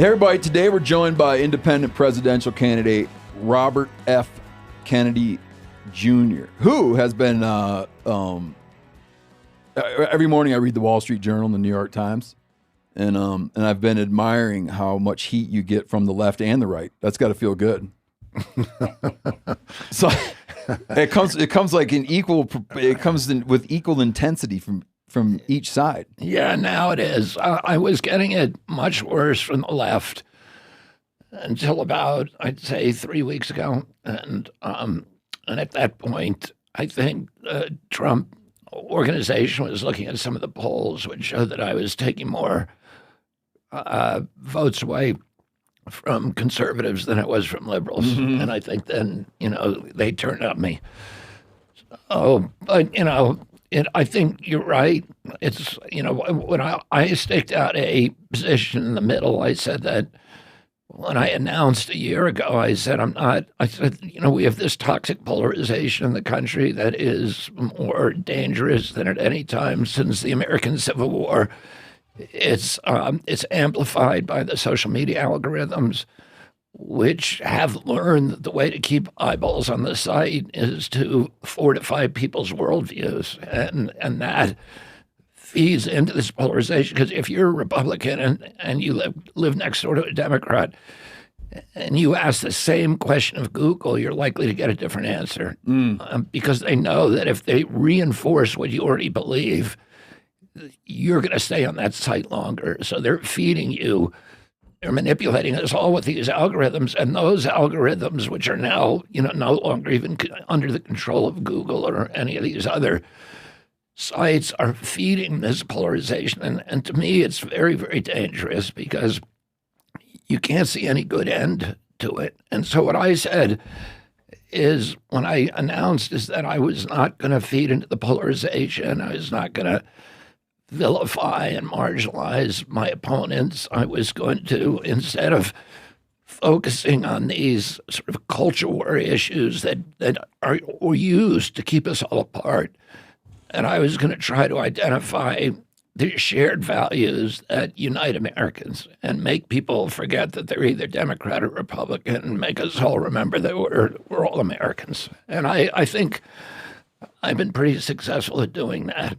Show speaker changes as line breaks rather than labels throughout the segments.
Hey everybody, today we're joined by independent presidential candidate Robert F. Kennedy Jr., who has been, every morning I read the Wall Street Journal and the New York Times, and I've been admiring how much heat you get from the left and the right. That's got to feel good. So it comes like in equal, it comes in with equal intensity from each side.
Yeah, now it is. I was getting it much worse from the left until about, I'd say, 3 weeks ago. And at that point, I think Trump organization was looking at some of the polls which showed that I was taking more votes away from conservatives than it was from liberals. Mm-hmm. And I think then, they turned on me. Oh, but, I think you're right. It's, when I staked out a position in the middle, I said that when I announced a year ago, I said, we have this toxic polarization in the country that is more dangerous than at any time since the American Civil War. It's amplified by the social media algorithms, which have learned that the way to keep eyeballs on the site is to fortify people's worldviews. And that feeds into this polarization. Because if you're a Republican and you live next door to a Democrat and you ask the same question of Google, you're likely to get a different answer. Because they know that if they reinforce what you already believe, you're going to stay on that site longer. So they're feeding you. They're manipulating us all with these algorithms, and those algorithms, which are now, no longer even under the control of Google or any of these other sites, are feeding this polarization. And to me, it's very, very dangerous because you can't see any good end to it. And so what I said is, when I announced, is that I was not going to feed into the polarization. I was not going to vilify and marginalize my opponents. I was going to, instead of focusing on these sort of culture war issues that are used to keep us all apart, and I was going to try to identify the shared values that unite Americans and make people forget that they're either Democrat or Republican, and make us all remember that we're all Americans. And I think I've been pretty successful at doing that.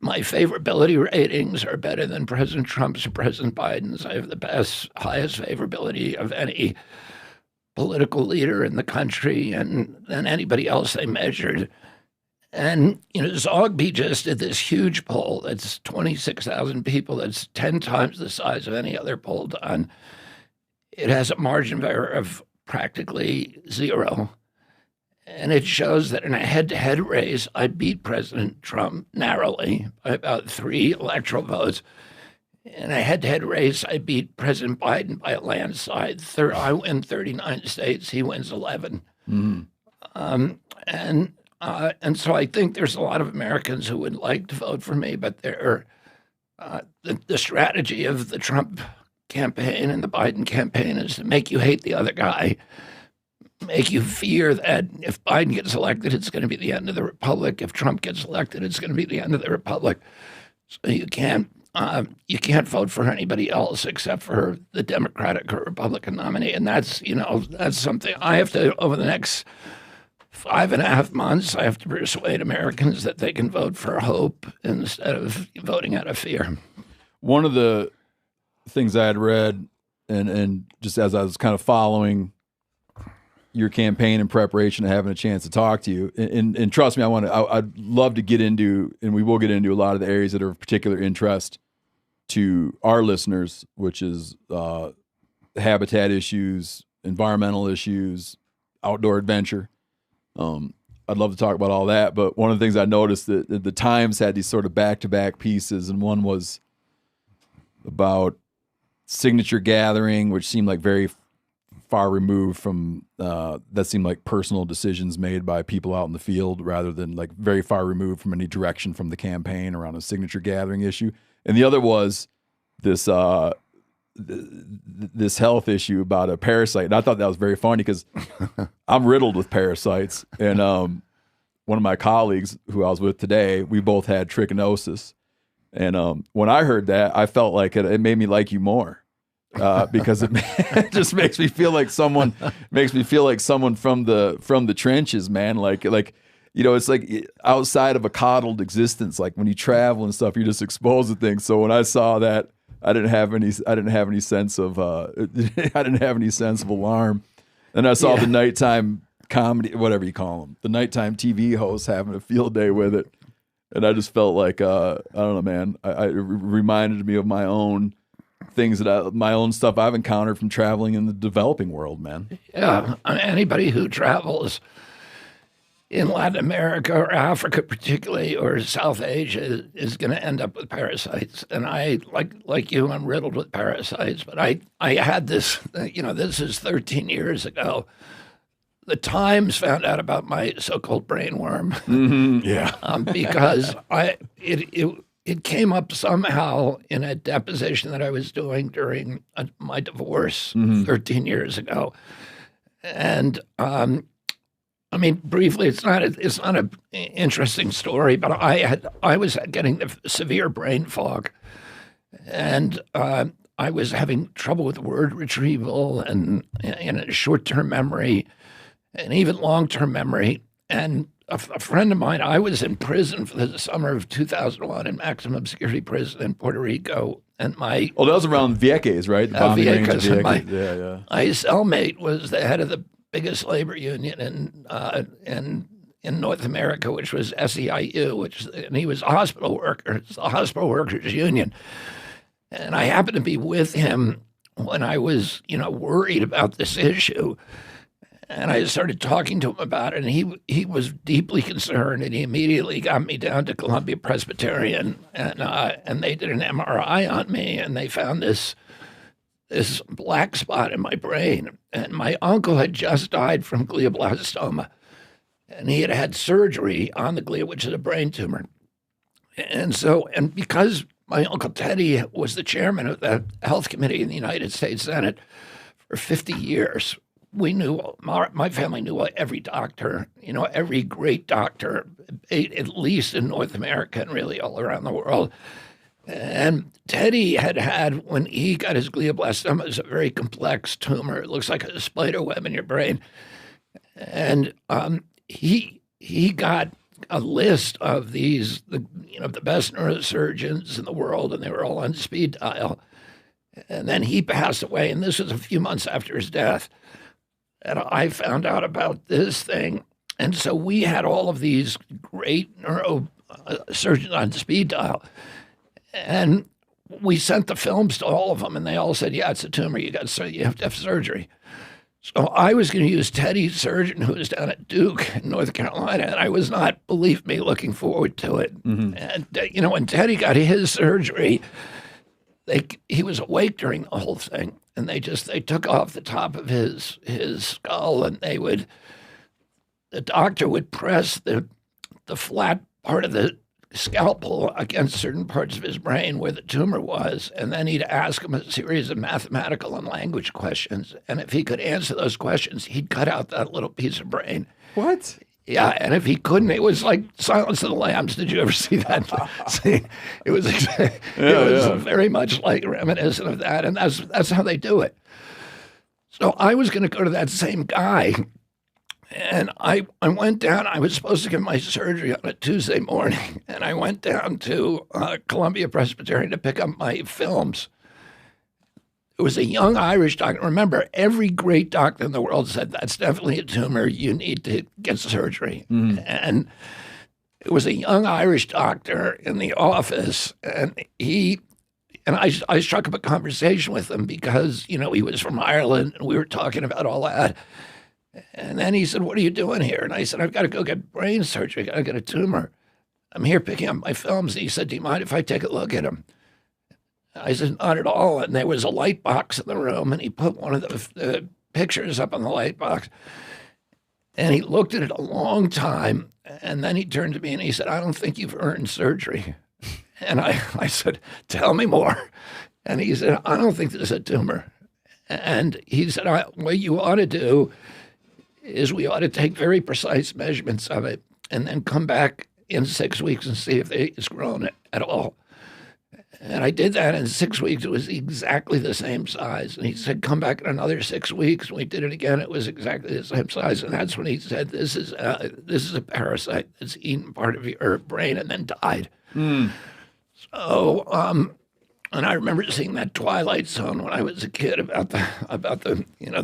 My favorability ratings are better than President Trump's or President Biden's. I have the highest favorability of any political leader in the country and than anybody else they measured. And, Zogby just did this huge poll that's 26,000 people. That's 10 times the size of any other poll done. It has a margin of error of practically zero. And it shows that in a head-to-head race, I beat President Trump narrowly by about 3 electoral votes. In a head-to-head race, I beat President Biden by a landslide. I win 39 states, he wins 11. And so I think there's a lot of Americans who would like to vote for me, but the strategy of the Trump campaign and the Biden campaign is to make you hate the other guy, make you fear that if Biden gets elected, it's going to be the end of the republic. If Trump gets elected, it's going to be the end of the republic. So you can't vote for anybody else except for the Democratic or Republican nominee. And that's something I have to, over the next 5.5 months, I have to persuade Americans that they can vote for hope instead of voting out of fear.
One of the things I had read, and just as I was kind of following your campaign in preparation of having a chance to talk to you, and trust me, I'd love to get into, and we will get into a lot of the areas that are of particular interest to our listeners, which is habitat issues, environmental issues, outdoor adventure. I'd love to talk about all that, but one of the things I noticed that the Times had these sort of back-to-back pieces, and one was about signature gathering, which seemed like very far removed from that seemed like personal decisions made by people out in the field rather than like very far removed from any direction from the campaign around a signature gathering issue. And the other was this this health issue about a parasite. And I thought that was very funny because I'm riddled with parasites. And one of my colleagues who I was with today, we both had trichinosis. And when I heard that, I felt like it made me like you more. because it just makes me feel like someone from the trenches, man. Like it's like outside of a coddled existence. Like when you travel and stuff, you're just exposed to things. So when I saw that, I didn't have any sense of alarm. And I saw the nighttime comedy, whatever you call them, the nighttime TV hosts having a field day with it. And I just felt like, I don't know, man, it reminded me of my own things my own stuff I've encountered from traveling in the developing world, man.
Yeah. Anybody who travels in Latin America or Africa particularly, or South Asia, is going to end up with parasites. And I, like you, I'm riddled with parasites. But I had this, this is 13 years ago. The Times found out about my so-called brain worm.
Mm-hmm. Yeah.
Because it came up somehow in a deposition that I was doing during my divorce 13 years ago. And briefly, it's not an interesting story, but I was getting the severe brain fog, and I was having trouble with word retrieval and short-term memory, and even long-term memory. And a friend of mine, I was in prison for the summer of 2001 in maximum security prison in Puerto Rico, and that
was around Vieques, right? The bombing range of Vieques.
My cellmate was the head of the biggest labor union in North America, which was SEIU, and he was a hospital worker. It's the Hospital Workers Union. And I happened to be with him when I was, worried about this issue. And I started talking to him about it, and he was deeply concerned, and he immediately got me down to Columbia Presbyterian, and they did an MRI on me, and they found this black spot in my brain. And my uncle had just died from glioblastoma, and he had had surgery on the glia, which is a brain tumor. And because my Uncle Teddy was the chairman of the health committee in the United States Senate for 50 years, my family knew every doctor, every great doctor, at least in North America and really all around the world. And Teddy had, when he got his glioblastoma, it was a very complex tumor. It looks like a spider web in your brain. And he got a list of the best neurosurgeons in the world, and they were all on speed dial. And then he passed away, and this was a few months after his death. And I found out about this thing. And so we had all of these great neurosurgeons on speed dial. And we sent the films to all of them, and they all said, yeah, it's a tumor. You have to have surgery. So I was going to use Teddy's surgeon, who was down at Duke in North Carolina, and I was not, believe me, looking forward to it. Mm-hmm. And, when Teddy got his surgery, he was awake during the whole thing. And they took off the top of his skull, and the doctor would press the flat part of the scalpel against certain parts of his brain where the tumor was, and then he'd ask him a series of mathematical and language questions. And if he could answer those questions, he'd cut out that little piece of brain.
What?
Yeah, and if he couldn't, it was like Silence of the Lambs. Did you ever see that? It was very much like reminiscent of that, and that's how they do it. So I was going to go to that same guy, and I went down. I was supposed to get my surgery on a Tuesday morning, and I went down to Columbia Presbyterian to pick up my films. It was a young Irish doctor. Remember, every great doctor in the world said, that's definitely a tumor. You need to get surgery. Mm. And it was a young Irish doctor in the office, and I struck up a conversation with him because, he was from Ireland, and we were talking about all that. And then he said, what are you doing here? And I said, I've got to go get brain surgery. I've got to get a tumor. I'm here picking up my films. And he said, do you mind if I take a look at them? I said, not at all. And there was a light box in the room, and he put one of the pictures up on the light box. And he looked at it a long time, and then he turned to me and he said, I don't think you've earned surgery. And I said, tell me more. And he said, I don't think there's a tumor. And he said, what you ought to do is we ought to take very precise measurements of it and then come back in 6 weeks and see if it's grown at all. And I did that in 6 weeks. It was exactly the same size. And he said, come back in another 6 weeks. And we did it again. It was exactly the same size. And that's when he said, this is a parasite that's eaten part of your brain and then died. So, and I remember seeing that Twilight Zone when I was a kid about the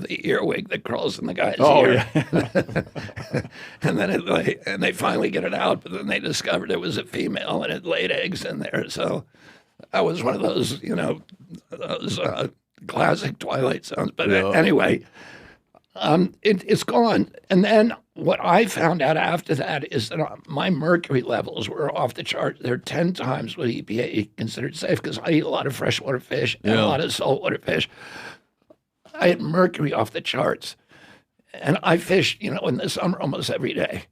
the earwig that crawls in the guy's ear.
Yeah.
And then and they finally get it out, but then they discovered it was a female and it laid eggs in there. So that was one of those classic Twilight Zones. But anyway, it's gone. And then what I found out after that is that my mercury levels were off the chart. They're 10 times what EPA considered safe because I eat a lot of freshwater fish and a lot of saltwater fish. I had mercury off the charts. And I fish, in the summer almost every day.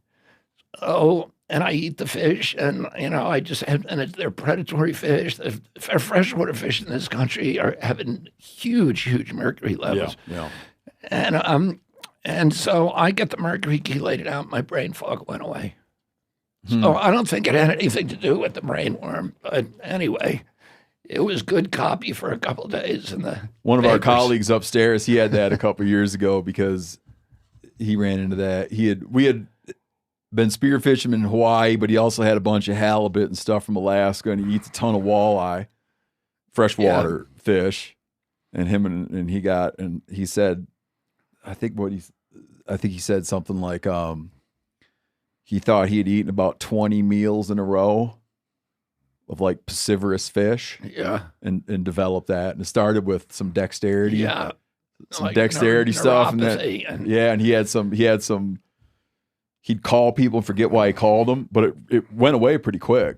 Oh, and I eat the fish, and I just have, and they're predatory fish. The freshwater fish in this country are having huge, huge mercury levels.
Yeah.
And so I get the mercury chelated out. My brain fog went away. So I don't think it had anything to do with the brain worm, but anyway, it was good copy for a couple of days in the
One of
papers.
our colleagues upstairs, he had that a couple of years ago because he ran into that. We had been spearfishing in Hawaii, but he also had a bunch of halibut and stuff from Alaska, and he eats a ton of walleye, freshwater fish. And he said, I think he said something like he thought he had eaten about 20 meals in a row of like piscivorous fish.
Yeah.
And developed that. And it started with some dexterity.
Yeah.
Some
Like
dexterity stuff.
neuropathy
And he had some, he'd call people and forget why he called them, but it went away pretty quick.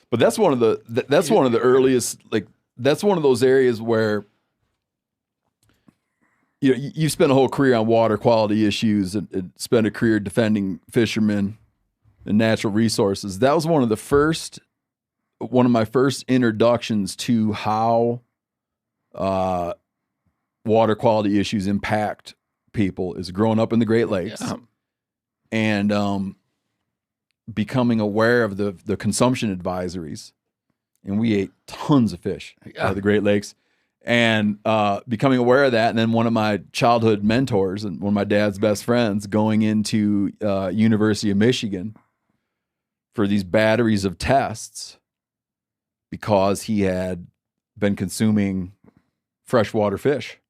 But that's one of the earliest, like, that's one of those areas where you spent a whole career on water quality issues and spent a career defending fishermen and natural resources. That was one of my first introductions to how water quality issues impact people is growing up in the Great Lakes and becoming aware of the consumption advisories. And we ate tons of fish out of the Great Lakes. And becoming aware of that, and then one of my childhood mentors and one of my dad's best friends going into University of Michigan for these batteries of tests because he had been consuming freshwater fish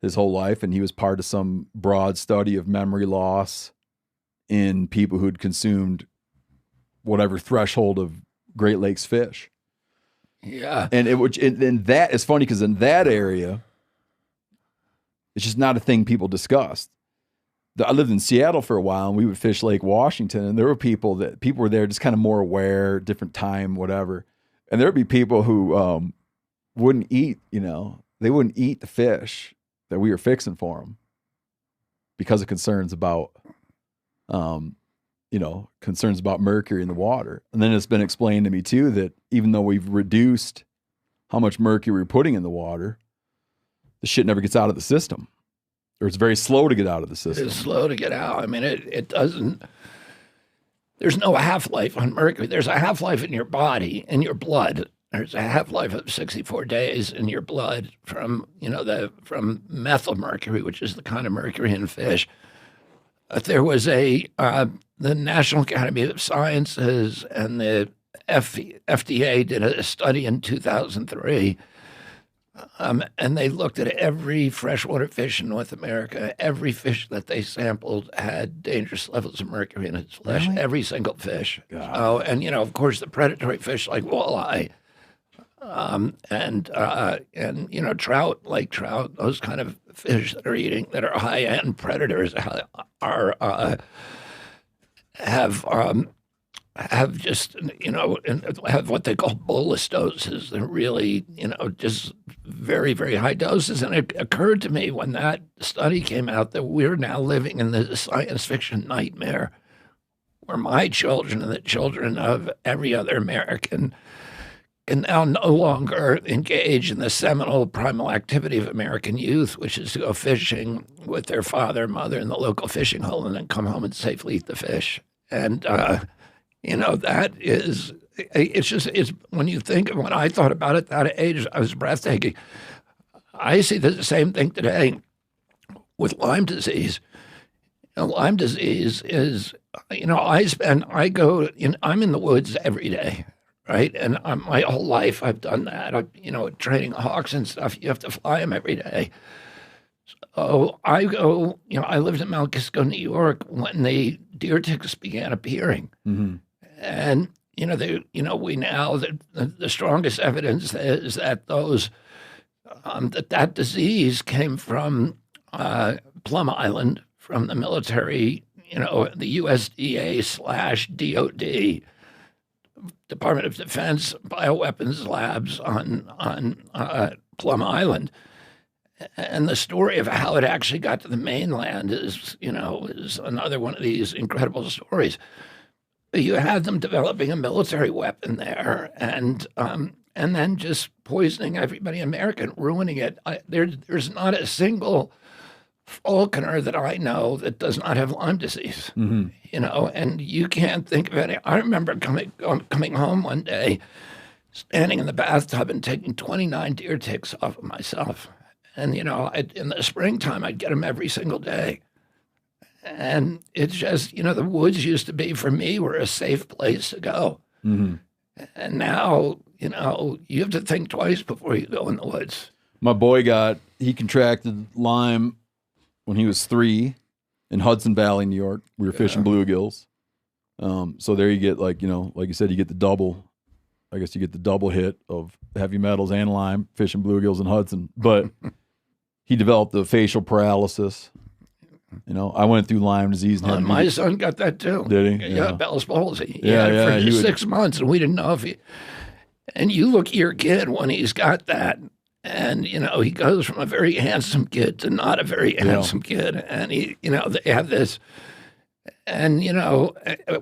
his whole life, and he was part of some broad study of memory loss in people who'd consumed whatever threshold of Great Lakes fish.
Yeah.
And that is funny because in that area, it's just not a thing people discussed. I lived in Seattle for a while and we would fish Lake Washington, and there were people were there just kind of more aware, different time, whatever. And there would be people who wouldn't eat, they wouldn't eat the fish that we were fixing for them because of concerns about concerns about mercury in the water. And then it's been explained to me too that even though we've reduced how much mercury we're putting in the water, the shit never gets out of the system, or it's very slow to get out of the system.
It's slow to get out. I mean, it doesn't, there's no half-life on mercury. There's a half-life in your body, in your blood. There's a half-life of 64 days in your blood from methyl mercury, which is the kind of mercury in fish. There was the National Academy of Sciences and the FDA did a study in 2003, and they looked at every freshwater fish in North America. Every fish that they sampled had dangerous levels of mercury in its flesh. Really? Every single fish. And of course, the predatory fish like walleye, and trout, lake trout, those kind of fish that are high-end predators have just, have what they call bolus doses. They're really, just very, very high doses. And it occurred to me when that study came out that we're now living in the science fiction nightmare where my children and the children of every other American can now no longer engage in the seminal primal activity of American youth, which is to go fishing with their father, mother in the local fishing hole and then come home and safely eat the fish. And, that is it's when you think of when I thought about it that age, I was breathtaking. I see the same thing today with Lyme disease. Lyme disease is, I'm in the woods every day, right? And my whole life I've done that. Training hawks and stuff, you have to fly them every day. So I go, I lived in Mount Kisco, New York when the deer ticks began appearing.
Mm-hmm.
And, we now, the strongest evidence is that that disease came from Plum Island, from the military, the USDA/DOD, Department of Defense bioweapons labs on Plum Island. And the story of how it actually got to the mainland is another one of these incredible stories. You had them developing a military weapon there, and then just poisoning everybody in America and ruining it. There's not a single falconer that I know that does not have Lyme disease.
Mm-hmm.
And you can't think of any. I remember coming home one day, standing in the bathtub and taking 29 deer ticks off of myself. And, in the springtime, I'd get them every single day. And it's just, the woods used to be, for me, were a safe place to go.
Mm-hmm.
And now, you have to think twice before you go in the woods.
My boy he contracted Lyme when he was 3 in Hudson Valley, New York. We were fishing bluegills. So there you get, like you said, you get the double. I guess you get the double hit of heavy metals and Lyme, fishing bluegills in Hudson. But he developed the facial paralysis. I went through Lyme disease. And
my son got that too.
Did he?
Yeah, Bell's palsy.
He had
it for 6 months, and we didn't know if he. And you look at your kid when he's got that, and he goes from a very handsome kid to not a very handsome kid, and they have this, and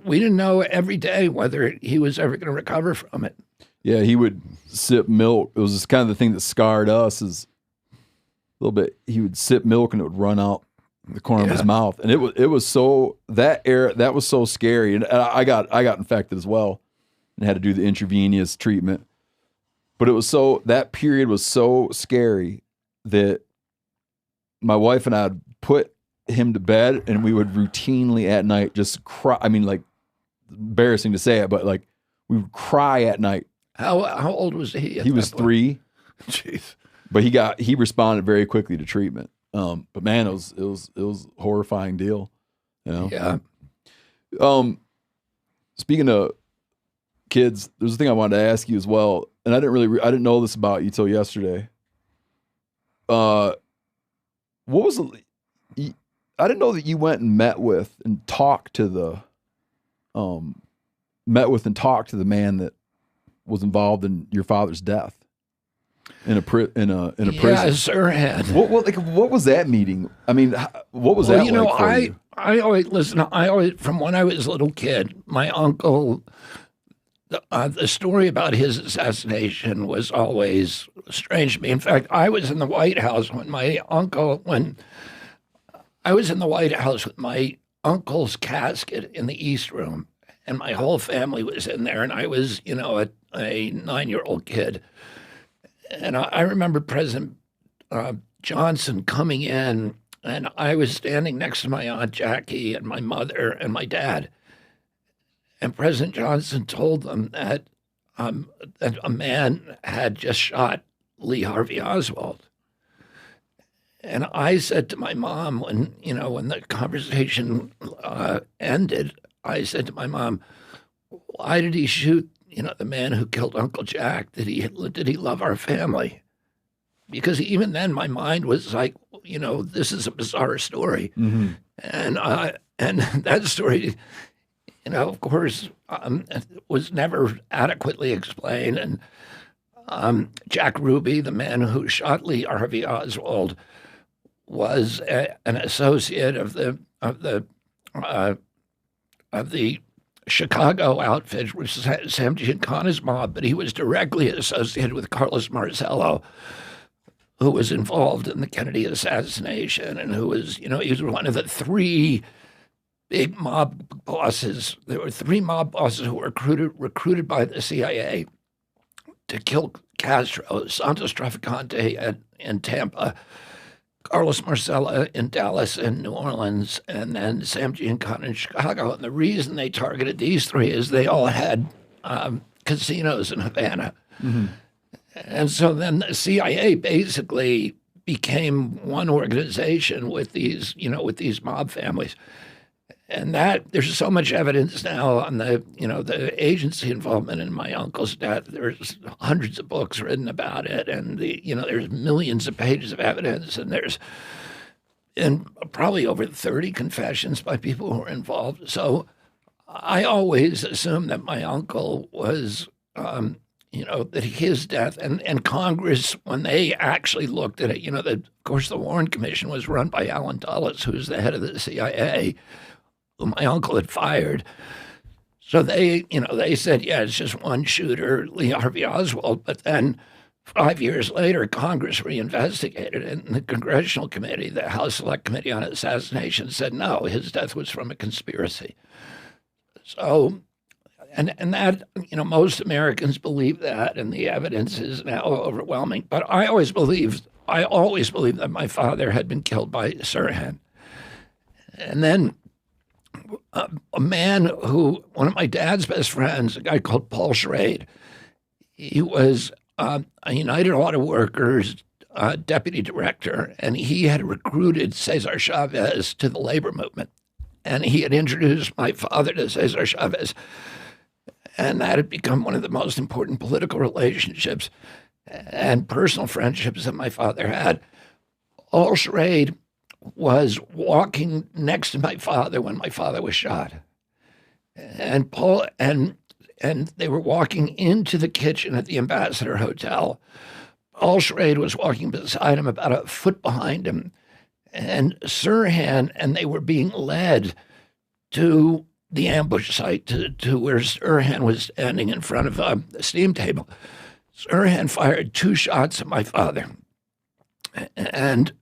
we didn't know every day whether he was ever going to recover from it.
Yeah, he would sip milk. It was just kind of the thing that scarred us is a little bit. He would sip milk and it would run out the corner of his mouth, and it was so that was so scary. And I got infected as well, and had to do the intravenous treatment. But that period was so scary that my wife and I would put him to bed, and we would routinely at night just cry. I mean, like, embarrassing to say it, but like we would cry at night.
How old was he?
He was 3.
Jeez.
But he responded very quickly to treatment. But man, it was a horrifying deal.
Yeah.
Speaking of kids, there's a thing I wanted to ask you as well, and I didn't know this about you till yesterday. What was I didn't know that you went and met with and talked to the man that was involved in your father's death in a prison.
Yeah, sir.
What was that meeting? I mean, what was that like for you?
I always listen. From when I was a little kid, my uncle. The story about his assassination was always strange to me. In fact, I was in the White House when I was in the White House with my uncle's casket in the East Room, and my whole family was in there, and I was, a 9-year-old kid. And I remember President Johnson coming in, and I was standing next to my Aunt Jackie and my mother and my dad. And President Johnson told them that a man had just shot Lee Harvey Oswald. And I said to my mom when the conversation ended, I said to my mom, "Why did he shoot the man who killed Uncle Jack? Did he love our family?" Because even then, my mind was like, this is a bizarre story,
mm-hmm.
and that story, of course, was never adequately explained. And Jack Ruby, the man who shot Lee Harvey Oswald, was an associate of the Chicago outfit, which was Sam Giancana's mob, but he was directly associated with Carlos Marcello, who was involved in the Kennedy assassination, and who was, he was one of the 3 big mob bosses. There were 3 mob bosses who were recruited by the CIA to kill Castro: Santos Traficante in Tampa, Carlos Marcella in Dallas and New Orleans, and then Sam Giancana in Chicago. And the reason they targeted these 3 is they all had casinos in Havana.
Mm-hmm.
And so then the CIA basically became one organization with these, with these mob families. And that there's so much evidence now on the agency involvement in my uncle's death. There's hundreds of books written about it, and there's millions of pages of evidence, and probably over 30 confessions by people who were involved. So I always assumed that my uncle was, that his death and Congress, when they actually looked at it, of course the Warren Commission was run by Allen Dulles, who's the head of the CIA, who my uncle had fired. So they said, yeah, it's just one shooter, Lee Harvey Oswald. But then 5 years later, Congress reinvestigated it, and the Congressional Committee, the House Select Committee on Assassinations, said no, his death was from a conspiracy. So, and that, most Americans believe that, and the evidence is now overwhelming. But I always believed that my father had been killed by Sirhan. And then a man one of my dad's best friends, a guy called Paul Schrade, he was a United Auto Workers deputy director, and he had recruited Cesar Chavez to the labor movement. And he had introduced my father to Cesar Chavez. And that had become one of the most important political relationships and personal friendships that my father had. Paul Schrade was walking next to my father when my father was shot. And Paul and they were walking into the kitchen at the Ambassador Hotel. Paul Schrade was walking beside him, about a foot behind him. And Sirhan and they were being led to the ambush site, to where Sirhan was standing in front of a steam table. Sirhan fired 2 shots at my father. And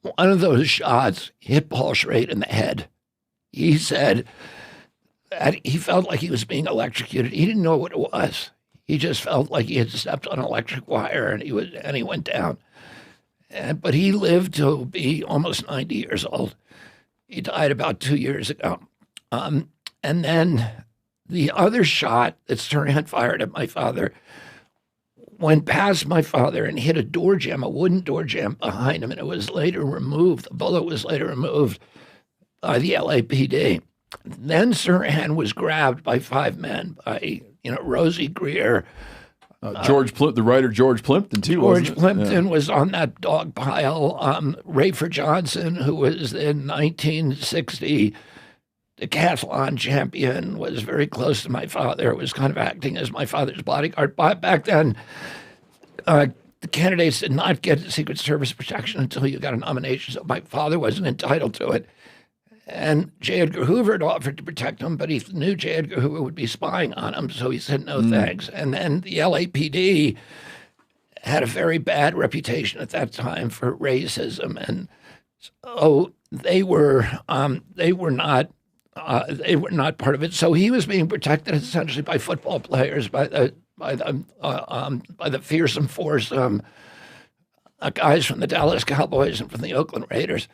one of those shots hit Paul Schrade in the head. He said that he felt like he was being electrocuted. He didn't know what it was. He just felt like he had stepped on an electric wire, and he went down. But he lived to be almost 90 years old. He died about 2 years ago. And then the other shot that Sirhan fired at my father went past my father and hit a door jamb, a wooden door jamb behind him, and it was later removed. The bullet was later removed by the LAPD. Then Sirhan was grabbed by 5 men, by Rosie Greer.
The writer George Plimpton, too,
George
wasn't it?
Plimpton was on that dog pile. Rayford Johnson, who was in 1960 decathlon champion, was very close to my father, was kind of acting as my father's bodyguard. But back then, the candidates did not get Secret Service protection until you got a nomination, so my father wasn't entitled to it. And J. Edgar Hoover had offered to protect him, but he knew J. Edgar Hoover would be spying on him, so he said no thanks. And then the LAPD had a very bad reputation at that time for racism, and so they were not part of it. So he was being protected essentially by football players, by the fearsome foursome, guys from the Dallas Cowboys and from the Oakland Raiders,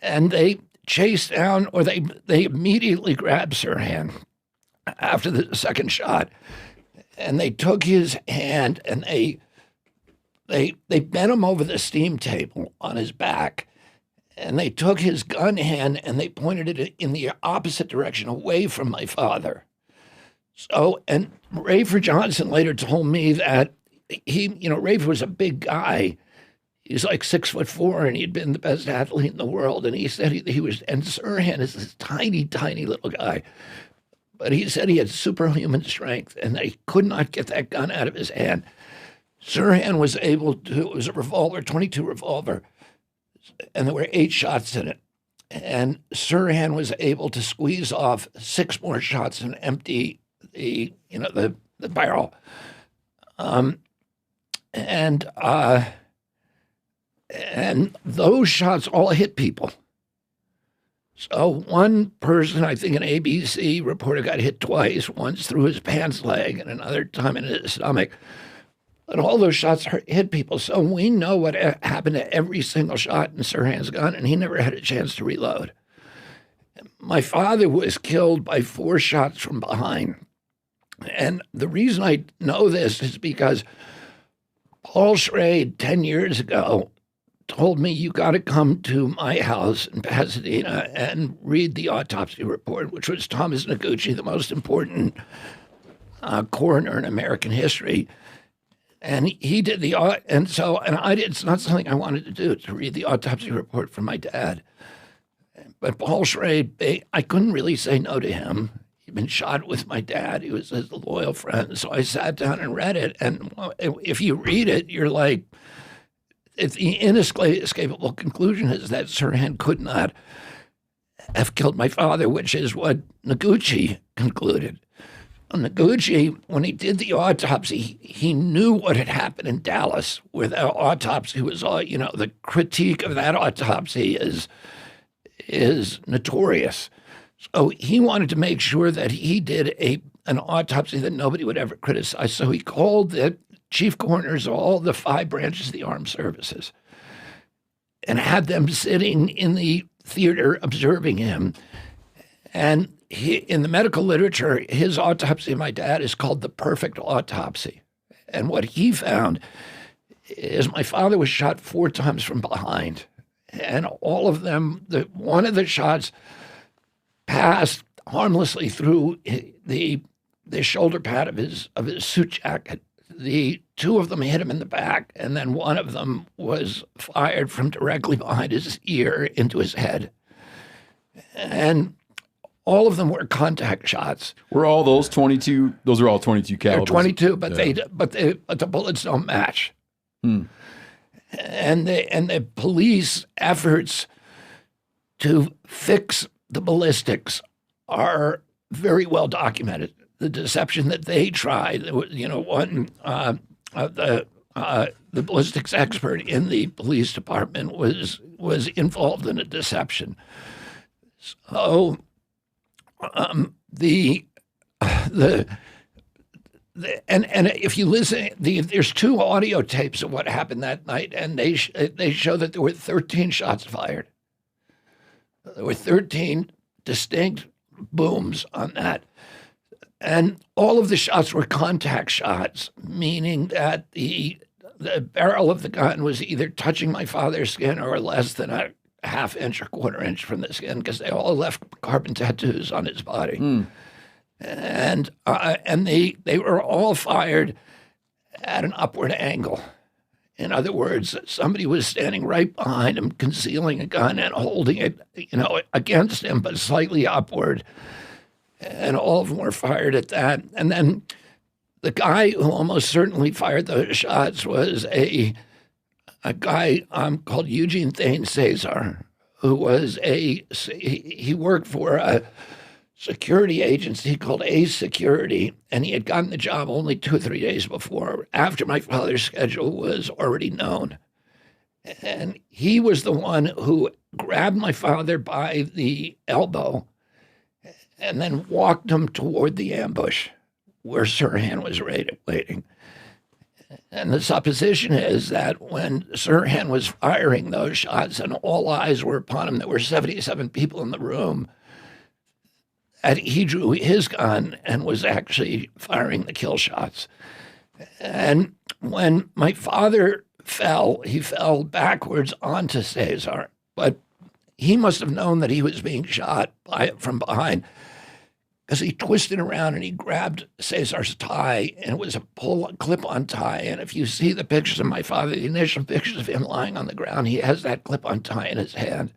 and they chased down, or they immediately grabbed Sirhan after the second shot, and they took his hand and they bent him over the steam table on his back, and they took his gun hand and they pointed it in the opposite direction, away from my father. So, and Rayford Johnson later told me that Rayford was a big guy. He's like 6'4", and he'd been the best athlete in the world. And he said he was, and Sirhan is this tiny, tiny little guy. But he said he had superhuman strength, and they could not get that gun out of his hand. Sirhan was able to, it was a revolver, .22 revolver, and there were 8 shots in it. And Sirhan was able to squeeze off 6 more shots and empty the barrel. And those shots all hit people. So one person, I think an ABC reporter, got hit twice, once through his pants leg and another time in his stomach. And all those shots hit people. So we know what happened to every single shot in Sirhan's gun, and he never had a chance to reload. My father was killed by 4 shots from behind. And the reason I know this is because Paul Schrade 10 years ago told me, you got to come to my house in Pasadena and read the autopsy report, which was Thomas Noguchi, the most important coroner in American history. And he did it's not something I wanted to do, to read the autopsy report from my dad. But Paul Schrade, I couldn't really say no to him. He'd been shot with my dad. He was his loyal friend. So I sat down and read it. And if you read it, you're like, the inescapable conclusion is that Sirhan could not have killed my father, which is what Noguchi concluded. Noguchi, when he did the autopsy, he knew what had happened in Dallas, where the autopsy was all, the critique of that autopsy is notorious. So he wanted to make sure that he did an autopsy that nobody would ever criticize. So he called the chief coroners of all the 5 branches of the armed services and had them sitting in the theater observing him. And in the medical literature, his autopsy of my dad is called the perfect autopsy. And what he found is my father was shot 4 times from behind. And all of them, one of the shots passed harmlessly through the shoulder pad of his suit jacket. The 2 of them hit him in the back, and then one of them was fired from directly behind his ear into his head. And all of them were contact shots.
Were all those 22? Those are all 22 calibers.
They're 22, but the bullets don't match. And the police efforts to fix the ballistics are very well documented. The deception that they tried, one the ballistics expert in the police department was involved in a deception. So and if you listen, there's 2 audio tapes of what happened that night, and they show that there were 13 shots fired. There were 13 distinct booms on that. And all of the shots were contact shots, meaning that the barrel of the gun was either touching my father's skin or less than a ½ inch or ¼ inch from the skin, because they all left carbon tattoos on his body. And they were all fired at an upward angle. In other words, somebody was standing right behind him, concealing a gun and holding it, against him, but slightly upward. And all of them were fired at that. And then the guy who almost certainly fired those shots was a guy called Eugene Thane Cesar, who was he worked for a security agency called Ace Security, and he had gotten the job only 2 or 3 days before, after my father's schedule was already known. And he was the one who grabbed my father by the elbow and then walked him toward the ambush where Sirhan was waiting. And the supposition is that when Sirhan was firing those shots and all eyes were upon him, there were 77 people in the room, that he drew his gun and was actually firing the kill shots. And when my father fell, he fell backwards onto Cesar, but he must have known that he was being shot from behind, because he twisted around and he grabbed Cesar's tie, and it was a clip-on tie. And if you see the pictures of my father, the initial pictures of him lying on the ground, he has that clip-on tie in his hand.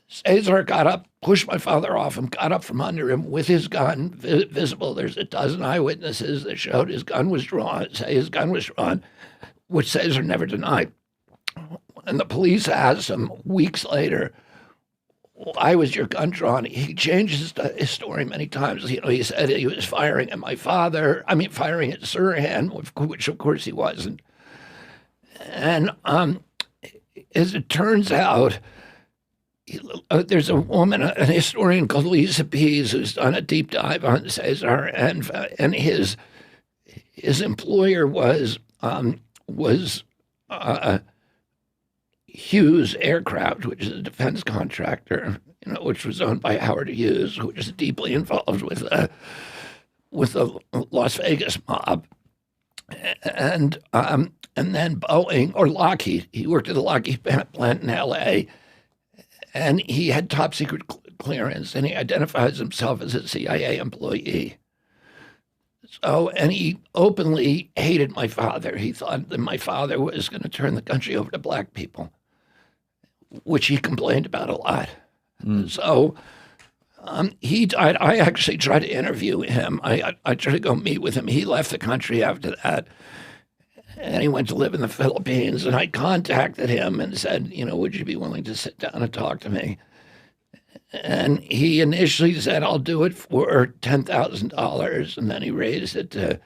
Cesar got up, pushed my father off him, got up from under him with his gun visible. There's a dozen eyewitnesses that showed his gun was drawn, which Cesar never denied. And the police asked him weeks later, why was your gun drawn? He changed his story many times. He said he was firing at firing at Sirhan, which of course he wasn't. And as it turns out, there's a woman, an historian called Lisa Pease, who's done a deep dive on Caesar, and his employer was Hughes Aircraft, which is a defense contractor, which was owned by Howard Hughes, which is deeply involved with the Las Vegas mob, and then Boeing or Lockheed. He worked at the Lockheed plant in L.A. and he had top secret clearance, and he identifies himself as a CIA employee. So, and he openly hated my father. He thought that my father was going to turn the country over to black people, which he complained about a lot. So he died. I actually tried to interview him. I tried to go meet with him. He left the country after that, and he went to live in the Philippines. And I contacted him and said, would you be willing to sit down and talk to me? And he initially said, I'll do it for $10,000. And then he raised it to,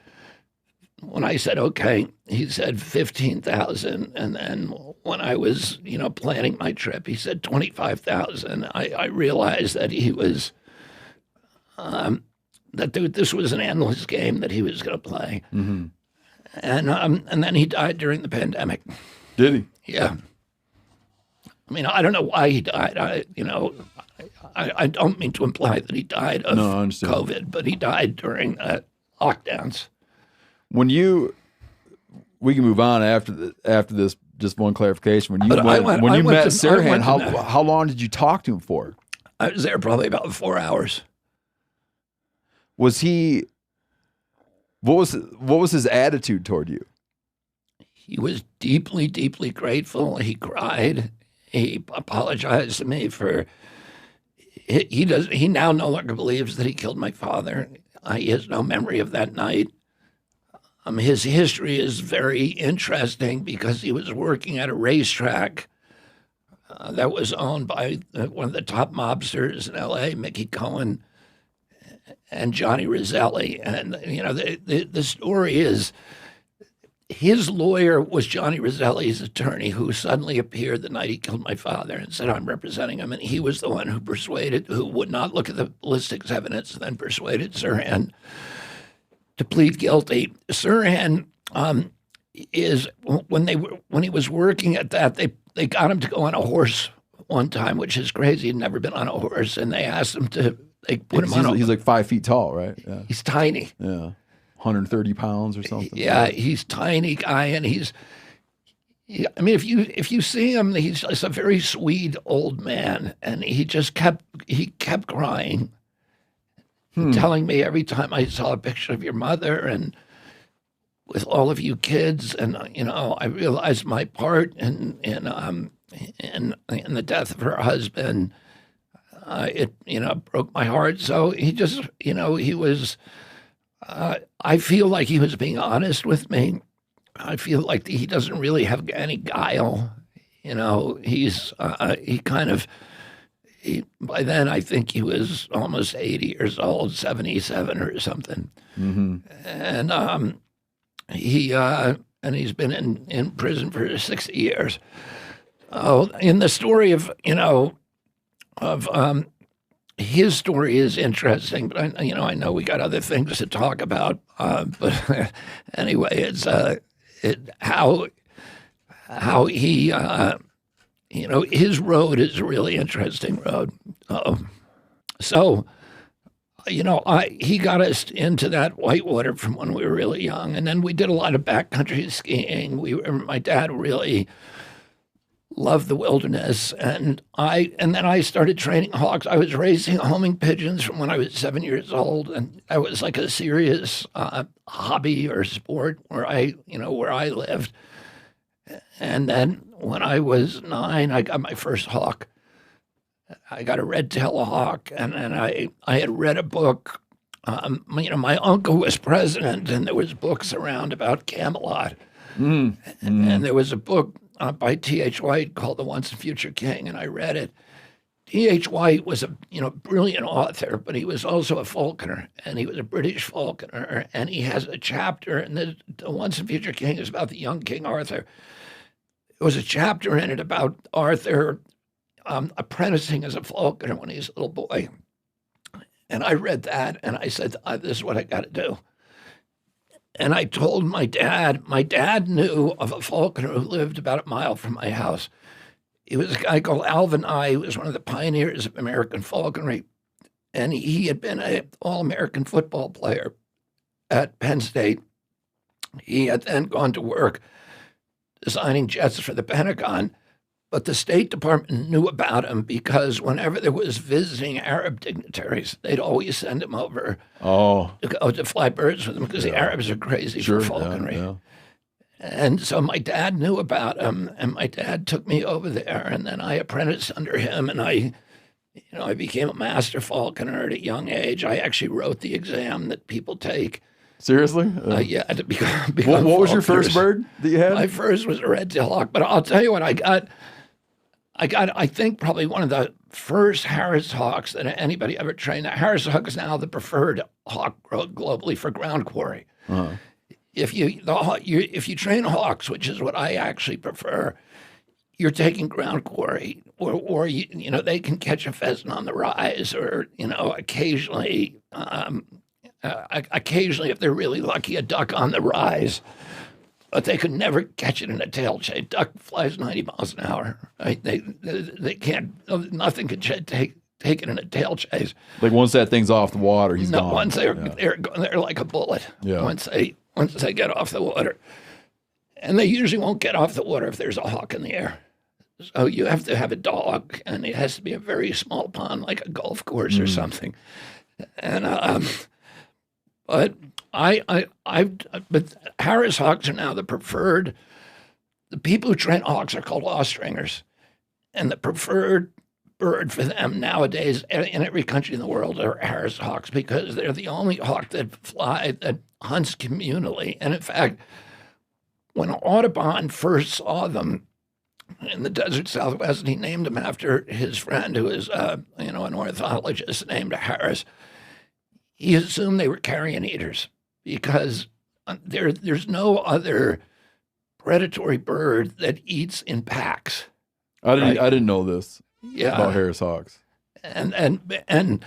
when I said, okay, he said 15,000. And then when I was, planning my trip, he said 25,000. I realized that he was, this was an endless game that he was going to play.
Mm-hmm.
And then he died during the pandemic.
Did he?
Yeah. I mean, I don't know why he died. I don't mean to imply that he died of COVID, but he died during lockdowns.
We can move on after this. Just one clarification. When you met Sirhan, how long did you talk to him for?
I was there probably about 4 hours.
Was he? What was his attitude toward you?
He was deeply, deeply grateful. He cried. He apologized to me for. He now no longer believes that he killed my father. He has no memory of that night. His history is very interesting because he was working at a racetrack that was owned by one of the top mobsters in L.A., Mickey Cohen, and Johnny Roselli. And, the story is his lawyer was Johnny Roselli's attorney, who suddenly appeared the night he killed my father and said, I'm representing him. And he was the one who would not look at the ballistics evidence and then persuaded Sirhan to plead guilty. Sirhan is, when he was working at that, they got him to go on a horse one time, which is crazy. He'd never been on a horse. And they asked him they put him on.
He's like 5 feet tall, right? Yeah.
He's tiny.
Yeah. 130 pounds or something.
Yeah, he's tiny guy, and if you see him, he's just a very sweet old man, and he kept crying, telling me every time I saw a picture of your mother and with all of you kids, and I realized my part in the death of her husband. It broke my heart. So he just he was. I feel like he was being honest with me. I feel like he doesn't really have any guile. By then I think he was almost 80 years old, 77 or something.
Mm-hmm.
And he's been in prison for 60 years. Oh, in the story of his story is interesting, but I know we got other things to talk about. But anyway, it's how he his road is a really interesting road. So he got us into that whitewater from when we were really young, and then we did a lot of backcountry skiing. My dad really loved the wilderness, and then I started training hawks. I was raising homing pigeons from when I was 7 years old, and that was like a serious hobby or sport where I lived. And then when I was 9, I got my first hawk. I got a red-tailed hawk, and I had read a book. My uncle was president, and there was books around about Camelot, and there was a book by T.H. White called The Once and Future King, and I read it. T.H. White was a brilliant author, but he was also a falconer, and he was a British falconer, and he has a chapter, and the Once and Future King is about the young King Arthur. There was a chapter in it about Arthur apprenticing as a falconer when he was a little boy. And I read that, and I said, this is what I got to do. And I told my dad knew of a falconer who lived about a mile from my house. He was a guy called Alvin I, who was one of the pioneers of American falconry. And he had been an All-American football player at Penn State. He had then gone to work designing jets for the Pentagon. But the State Department knew about him because whenever there was visiting Arab dignitaries, they'd always send him over to go to fly birds with them because the Arabs are crazy for falconry. Yeah. And so my dad knew about him, and my dad took me over there, and then I apprenticed under him, and I became a master falconer at a young age. I actually wrote the exam that people take.
Seriously?
Yeah, to become
what was your first bird that you had?
My first was a red-tailed hawk, but I'll tell you what I got. I think, probably one of the first Harris hawks that anybody ever trained. Harris hawk is now the preferred hawk globally for ground quarry. Uh-huh. If you train hawks, which is what I actually prefer, you're taking ground quarry, or they can catch a pheasant on the rise, or occasionally if they're really lucky, a duck on the rise. But they could never catch it in a tail chase. Duck flies 90 miles an hour. Right? They can't. Nothing can take it in a tail chase.
Like once that thing's off the water, he's gone.
Once they're like a bullet.
Yeah.
Once they get off the water, and they usually won't get off the water if there's a hawk in the air. So you have to have a dog, and it has to be a very small pond, like a golf course or something. And but but Harris hawks are now the preferred. The people who train hawks are called law-stringers, and the preferred bird for them nowadays in every country in the world are Harris hawks because they're the only hawk that hunts communally. And in fact, when Audubon first saw them in the desert Southwest, he named them after his friend who is an ornithologist named Harris. He assumed they were carrion eaters because there's no other predatory bird that eats in packs.
I didn't know this about Harris hawks.
And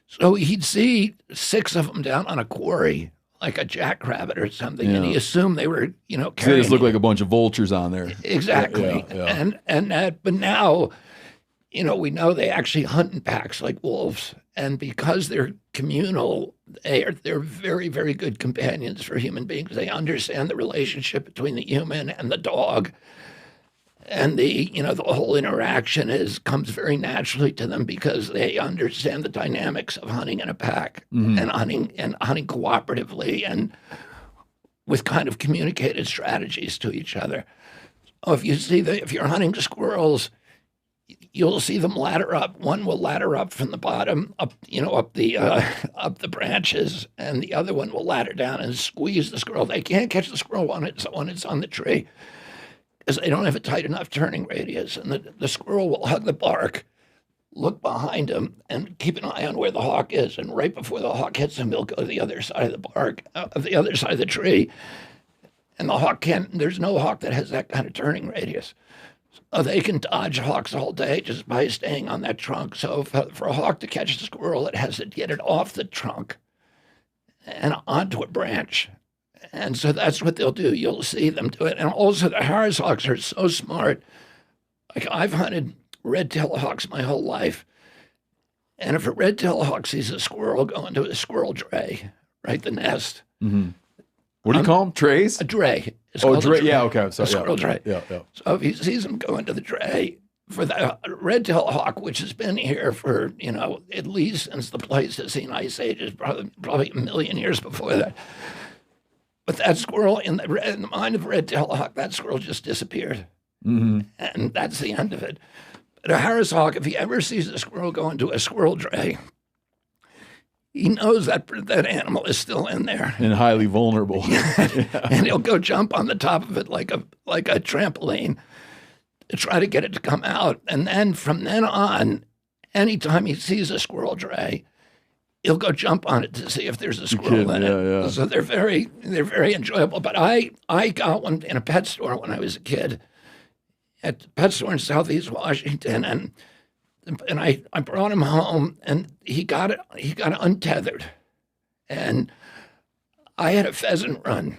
so he'd see 6 of them down on a quarry, like a jackrabbit or something, and he assumed they were, carrion.
They just look like a bunch of vultures on there.
Exactly.
Yeah.
But now, we know they actually hunt in packs like wolves. And because they're communal, they're very, very good companions for human beings. They understand the relationship between the human and the dog. And the whole interaction comes very naturally to them because they understand the dynamics of hunting in a pack and hunting cooperatively and with kind of communicated strategies to each other. So if you're hunting squirrels, you'll see them ladder up. One will ladder up from the bottom up the branches, and the other one will ladder down and squeeze the squirrel. They can't catch the squirrel when it's on the tree because they don't have a tight enough turning radius. And the squirrel will hug the bark, look behind him, and keep an eye on where the hawk is. And right before the hawk hits him, he'll go to the other side of the bark, the other side of the tree. And the hawk there's no hawk that has that kind of turning radius. They can dodge hawks all day just by staying on that trunk. So for a hawk to catch the squirrel, it has to get it off the trunk and onto a branch. And so that's what they'll do. You'll see them do it. And also the Harris hawks are so smart. Like I've hunted red-tailed hawks my whole life. And if a red-tailed hawk sees a squirrel go into a squirrel dray, right, the nest.
Mm-hmm. What do you call them? Trays?
A dray.
Dray. Yeah, okay. So,
a squirrel dray.
Yeah.
So if he sees them go into the dray, for the red-tailed hawk, which has been here for, at least since the Pleistocene Ice Ages, probably a million years before that. But that squirrel, in the mind of a red-tailed hawk, that squirrel just disappeared. Mm-hmm. And that's the end of it. But a Harris hawk, if he ever sees a squirrel go into a squirrel dray, he knows that animal is still in there
and highly vulnerable.
And he'll go jump on the top of it like a trampoline to try to get it to come out. And then from then on, anytime he sees a squirrel dray, he'll go jump on it to see if there's a squirrel in it.
Yeah.
So they're very enjoyable. But I got one in a pet store when I was a kid, at the pet store in Southeast Washington, and and I brought him home, and he got untethered, and I had a pheasant run,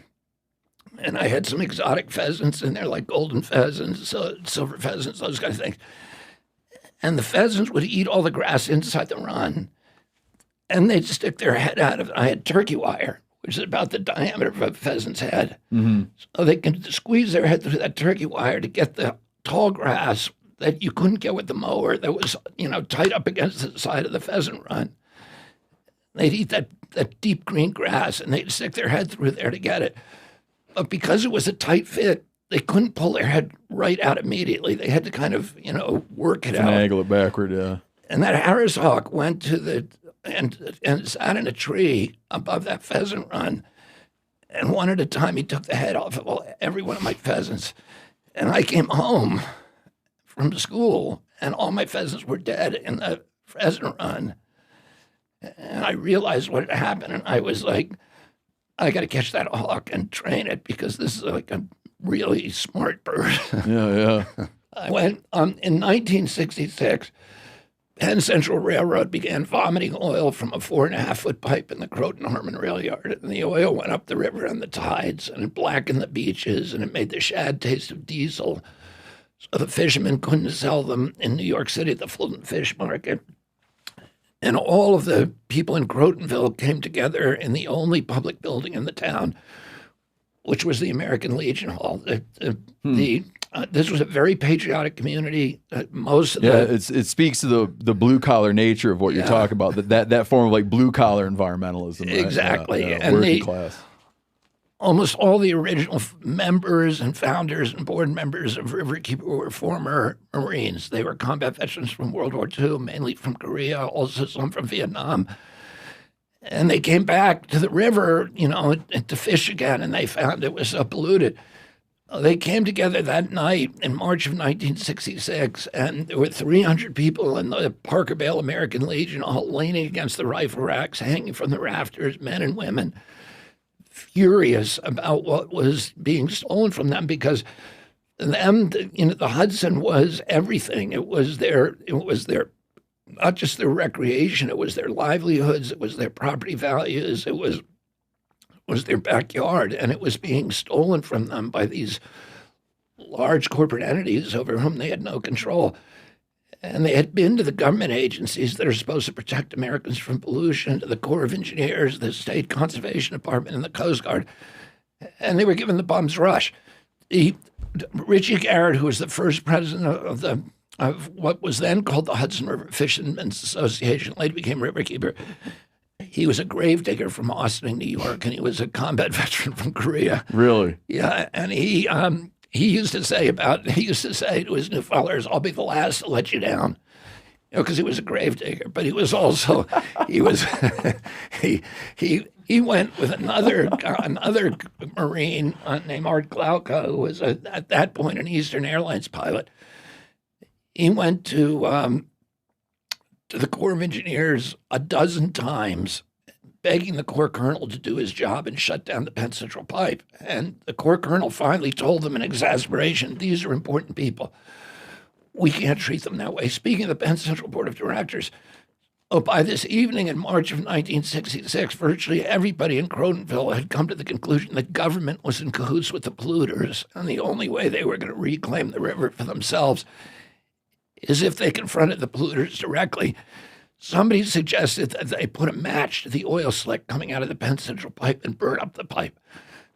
and I had some exotic pheasants in there, like golden pheasants, silver pheasants, those kind of things. And the pheasants would eat all the grass inside the run, and they'd stick their head out of it. I had turkey wire, which is about the diameter of a pheasant's head.
Mm-hmm.
So they could squeeze their head through that turkey wire to get the tall grass that you couldn't get with the mower that was, tight up against the side of the pheasant run. They'd eat that deep green grass, and they'd stick their head through there to get it. But because it was a tight fit, they couldn't pull their head right out immediately. They had to kind of, work it out.
Finagle it backward, yeah.
And that Harris hawk went to and sat in a tree above that pheasant run. And one at a time, he took the head off of every one of my pheasants. And I came home from school, and all my pheasants were dead in the pheasant run. And I realized what had happened, and I was like, I got to catch that hawk and train it, because this is like a really smart bird.
Yeah.
I went, in 1966, Penn Central Railroad began vomiting oil from a 4.5-foot pipe in the Croton-Harmon rail yard. And the oil went up the river on the tides, and it blackened the beaches, and it made the shad taste of diesel. So the fishermen couldn't sell them in New York City at the Fulton Fish Market. And all of the people in Crotonville came together in the only public building in the town, which was the American Legion Hall. This was a very patriotic community. Most of
it speaks to the blue collar nature of what you're talking about. That form of like blue collar environmentalism. Right?
Exactly,
and
working
class.
Almost all the original members and founders and board members of Riverkeeper were former Marines. They were combat veterans from World War II, mainly from Korea, also some from Vietnam. And they came back to the river, to fish again, and they found it was so polluted. They came together that night in March of 1966, and there were 300 people in the Parker Vale American Legion, all leaning against the rifle racks, hanging from the rafters, men and women, furious about what was being stolen from them, because them, the Hudson was everything. It was their not just their recreation, it was their livelihoods, it was their property values, it was their backyard, and it was being stolen from them by these large corporate entities over whom they had no control. And they had been to the government agencies that are supposed to protect Americans from pollution, to the Corps of Engineers, the State Conservation Department, and the Coast Guard, and they were given the bum's rush. Richie Garrett, who was the first president of what was then called the Hudson River Fishermen's Association, later became Riverkeeper. He was a gravedigger from Austin, New York, and he was a combat veteran from Korea.
Really?
Yeah, and he used to say to his new followers, "I'll be the last to let you down," because he was a gravedigger. But he was also he went with another Marine named Art Glauca, who was at that point an Eastern Airlines pilot. He went to the Corps of Engineers a dozen times, begging the Corps Colonel to do his job and shut down the Penn Central Pipe. And the Corps Colonel finally told them in exasperation, "These are important people. We can't treat them that way." Speaking of the Penn Central Board of Directors, by this evening in March of 1966, virtually everybody in Crotonville had come to the conclusion that government was in cahoots with the polluters, and the only way they were going to reclaim the river for themselves is if they confronted the polluters directly. Somebody suggested that they put a match to the oil slick coming out of the Penn Central Pipe and burn up the pipe.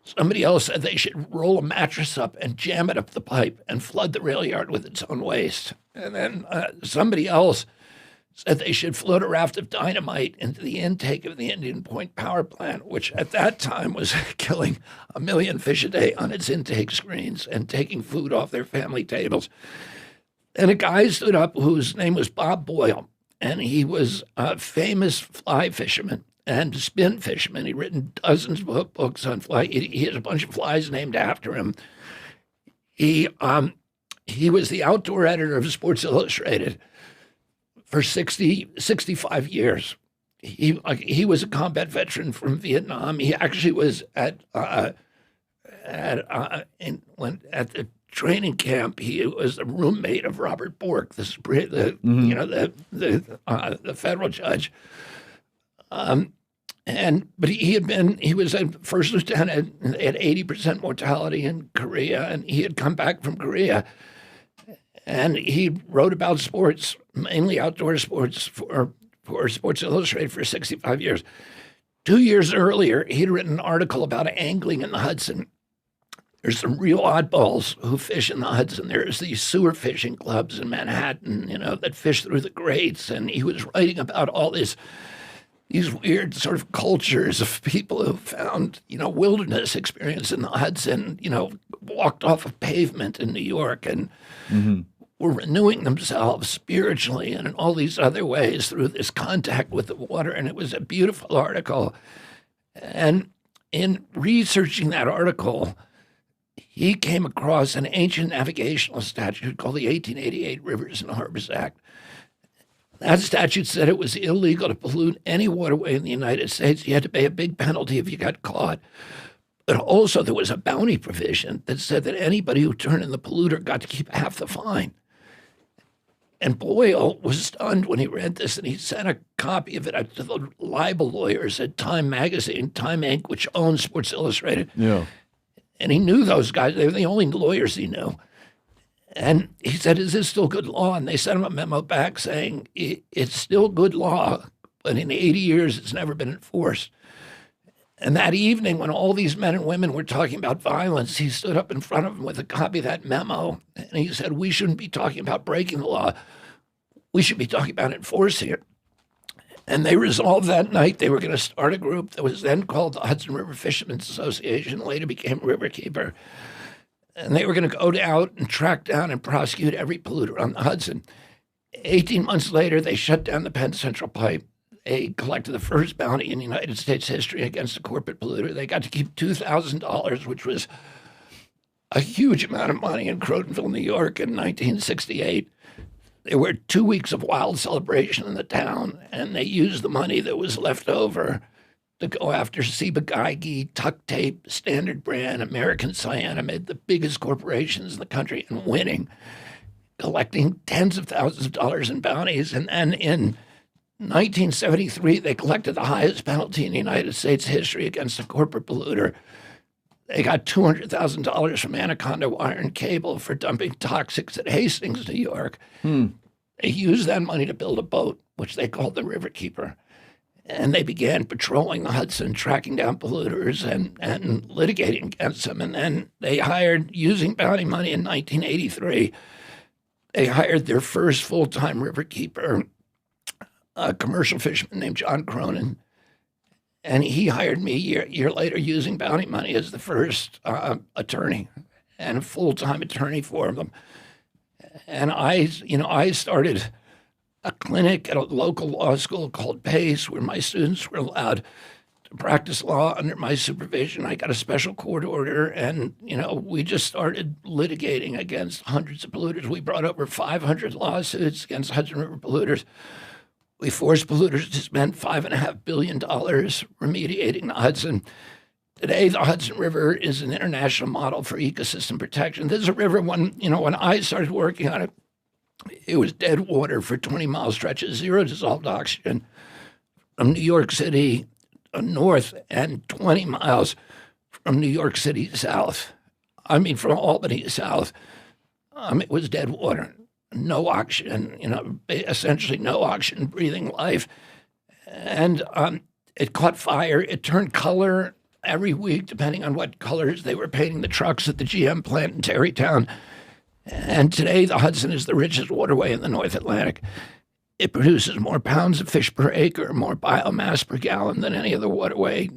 Somebody else said they should roll a mattress up and jam it up the pipe and flood the rail yard with its own waste. And then somebody else said they should float a raft of dynamite into the intake of the Indian Point power plant, which at that time was killing 1 million fish a day on its intake screens and taking food off their family tables. And a guy stood up whose name was Bob Boyle, and he was a famous fly fisherman and spin fisherman. He'd written dozens of books on fly. He had a bunch of flies named after him. He was the outdoor editor of Sports Illustrated for 65 year. He was a combat veteran from Vietnam. He actually was at the training camp, he was the roommate of Robert Bork, the federal judge. But he was a first lieutenant at 80% mortality in Korea, and he had come back from Korea. And he wrote about sports, mainly outdoor sports, for Sports Illustrated for 65 years. 2 years earlier, he'd written an article about angling in the Hudson. There's some real oddballs who fish in the Hudson. There's these sewer fishing clubs in Manhattan, that fish through the grates. And he was writing about all these weird sort of cultures of people who found, wilderness experience in the Hudson, walked off a pavement in New York and were renewing themselves spiritually and in all these other ways through this contact with the water. And it was a beautiful article. And in researching that article, he came across an ancient navigational statute called the 1888 Rivers and Harbors Act. That statute said it was illegal to pollute any waterway in the United States. You had to pay a big penalty if you got caught. But also there was a bounty provision that said that anybody who turned in the polluter got to keep half the fine. And Boyle was stunned when he read this, and he sent a copy of it to the libel lawyers at Time Magazine, Time Inc., which owns Sports Illustrated.
Yeah.
And he knew those guys. They were the only lawyers he knew. And he said, is this still good law? And they sent him a memo back saying, it's still good law, but in 80 years, it's never been enforced. And that evening, when all these men and women were talking about violence, he stood up in front of them with a copy of that memo. And he said, we shouldn't be talking about breaking the law. We should be talking about enforcing it. And they resolved that night they were going to start a group that was then called the Hudson River Fishermen's Association, later became Riverkeeper. And they were going to go out and track down and prosecute every polluter on the Hudson. 18 months later, they shut down the Penn Central Pipe. They collected the first bounty in United States history against a corporate polluter. They got to keep $2,000, which was a huge amount of money in Crotonville, New York in 1968. There were 2 weeks of wild celebration in the town, and they used the money that was left over to go after Ciba-Geigy, Tuck Tape, Standard Brand, American Cyanamid, the biggest corporations in the country, and winning, collecting tens of thousands of dollars in bounties. And then in 1973, they collected the highest penalty in the United States history against a corporate polluter. They got $200,000 from Anaconda Wire and Cable for dumping toxics at Hastings, New York. They used that money to build a boat, which they called the Riverkeeper. And they began patrolling the Hudson, tracking down polluters and litigating against them. And then they hired, using bounty money in 1983, they hired their first full-time Riverkeeper, a commercial fisherman named John Cronin. And he hired me a year later using bounty money as the first attorney and a full-time attorney for them. And I started a clinic at a local law school called PACE, where my students were allowed to practice law under my supervision. I got a special court order, and, we just started litigating against hundreds of polluters. We brought over 500 lawsuits against Hudson River polluters. We forced polluters to spend $5.5 billion remediating the Hudson. Today, the Hudson River is an international model for ecosystem protection. This is a river, when I started working on it, it was dead water for 20-mile stretches, zero dissolved oxygen from New York City north and 20 miles from New York City south. From Albany south. It was dead water, no oxygen, essentially no oxygen breathing life. And it caught fire. It turned color every week, depending on what colors they were painting the trucks at the GM plant in Tarrytown. And today, the Hudson is the richest waterway in the North Atlantic. It produces more pounds of fish per acre, more biomass per gallon than any other waterway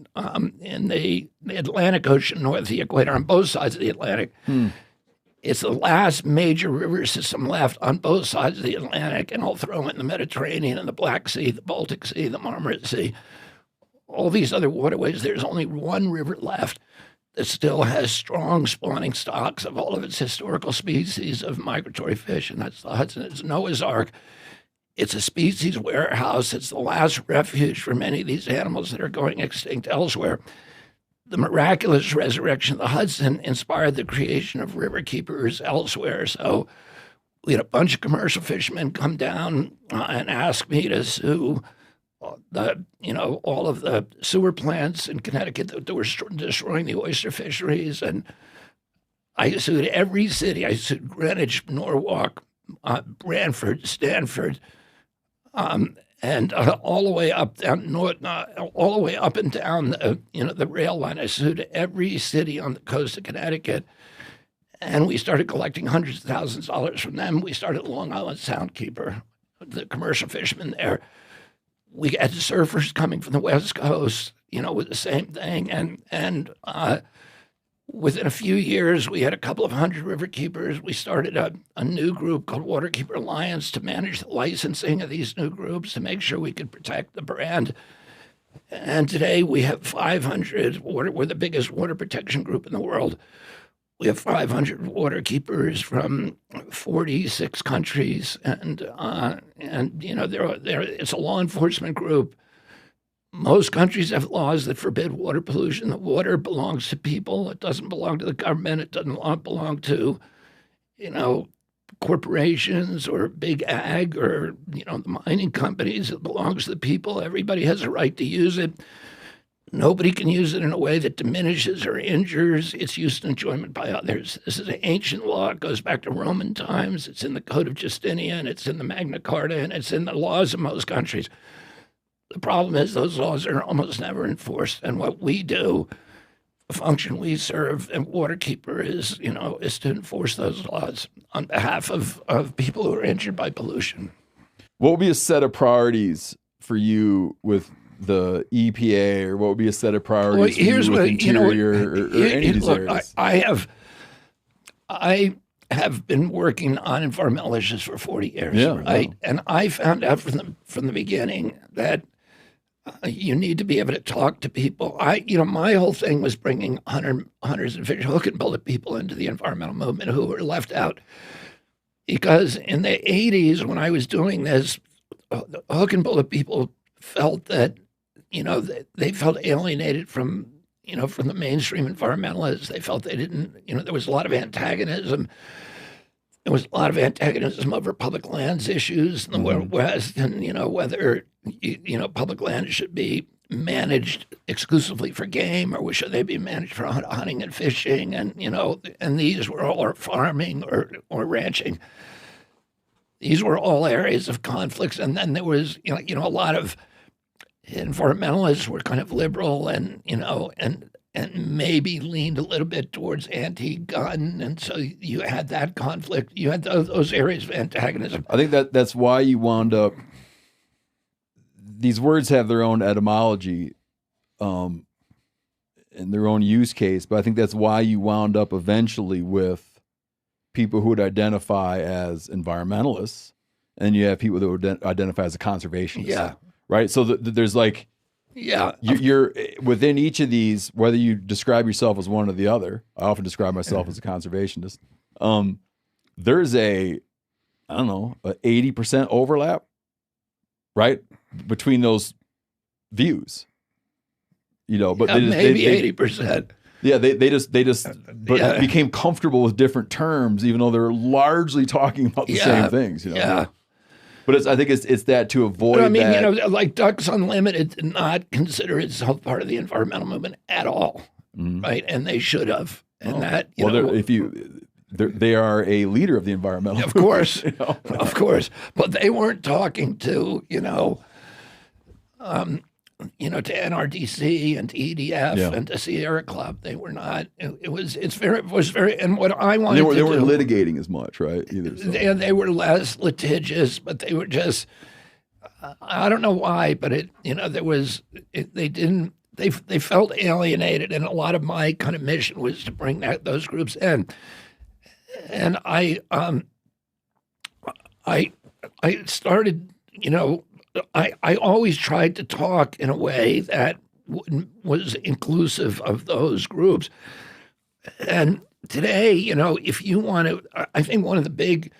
in the Atlantic Ocean, north of the equator, on both sides of the Atlantic. It's the last major river system left on both sides of the Atlantic, and I'll throw in the Mediterranean and the Black Sea, the Baltic Sea, the Marmara Sea. All these other waterways, there's only one river left that still has strong spawning stocks of all of its historical species of migratory fish, and that's the Hudson. It's Noah's Ark. It's a species warehouse. It's the last refuge for many of these animals that are going extinct elsewhere. the miraculous resurrection of the Hudson inspired the creation of river keepers elsewhere. So we had a bunch of commercial fishermen come down and ask me to sue all of the sewer plants in Connecticut that were destroying the oyster fisheries. And I sued every city. I sued Greenwich, Norwalk, Branford, Stanford, and all the way up down north, all the way up and down the rail line. I sued every city on the coast of Connecticut, and we started collecting hundreds of thousands of dollars from them. We started Long Island Soundkeeper, the commercial fishermen there. We had surfers coming from the West Coast, with the same thing, and within a few years, we had a couple of hundred river keepers. We started a new group called Waterkeeper Alliance to manage the licensing of these new groups to make sure we could protect the brand. And today we have 500. We're the biggest water protection group in the world. We have 500 water keepers from 46 countries, and it's a law enforcement group. Most countries have laws that forbid water pollution. The water belongs to people. It doesn't belong to the government. It doesn't belong to, corporations or big ag or, the mining companies. It belongs to the people. Everybody has a right to use it. Nobody can use it in a way that diminishes or injures its use and enjoyment by others. This is an ancient law. It goes back to Roman times. It's in the Code of Justinian. It's in the Magna Carta, and it's in the laws of most countries. The problem is those laws are almost never enforced. And what we do, the function we serve at Waterkeeper is to enforce those laws on behalf of people who are injured by pollution.
What would be a set of priorities for you with the EPA, or what would be a set of priorities for you with Interior or any of these areas?
I have been working on environmental issues for 40 years, right? Wow. And I found out from the beginning that you need to be able to talk to people. My whole thing was bringing hunters and fishers, hook and bullet people into the environmental movement who were left out. Because in the 80s, when I was doing this, the hook and bullet people felt that, they felt alienated from the mainstream environmentalists. They felt they didn't, there was a lot of antagonism. There was a lot of antagonism over public lands issues in the West, and whether public land should be managed exclusively for game or should they be managed for hunting and fishing, and and these were all, or farming or ranching. These were all areas of conflicts, and then there was a lot of environmentalists were kind of liberal and maybe leaned a little bit towards anti-gun, and so you had that conflict. You had those areas of antagonism.
I think that's why you wound up. These words have their own etymology, and their own use case, but I think that's why you wound up eventually with people who would identify as environmentalists, and you have people that would identify as a conservationist.
Yeah.
Right. So there's like.
Yeah,
you're within each of these, whether you describe yourself as one or the other. I often describe myself as a conservationist. There's a 80% overlap, right, between those views. But
maybe 80%.
Yeah, they just became comfortable with different terms, even though they're largely talking about the same things.
Yeah.
But I think it's that to avoid that.
Like Ducks Unlimited did not consider itself part of the environmental movement at all, right? And they should have. And
they are a leader of the environmental
movement. Of course, of course. But they weren't talking to, to NRDC and to EDF and to Sierra Club. They were not. It was very. And what I wanted to do.
They weren't litigating as much, right? Either. So.
They were less litigious, but they were just. I don't know why, but they didn't. They felt alienated, and a lot of my kind of mission was to bring those groups in. And I started, I always tried to talk in a way that was inclusive of those groups. And today, if you want to, I think one of the big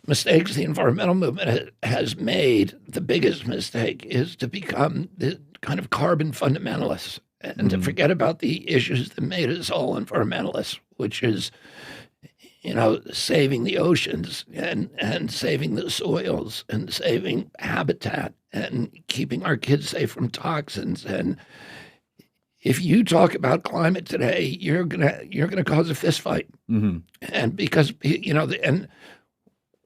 mistakes the environmental movement has made, the biggest mistake, is to become the kind of carbon fundamentalists. and to forget about the issues that made us all environmentalists, which is, saving the oceans and saving the soils and saving habitat and keeping our kids safe from toxins. And if you talk about climate today, you're gonna cause a fist fight, and because and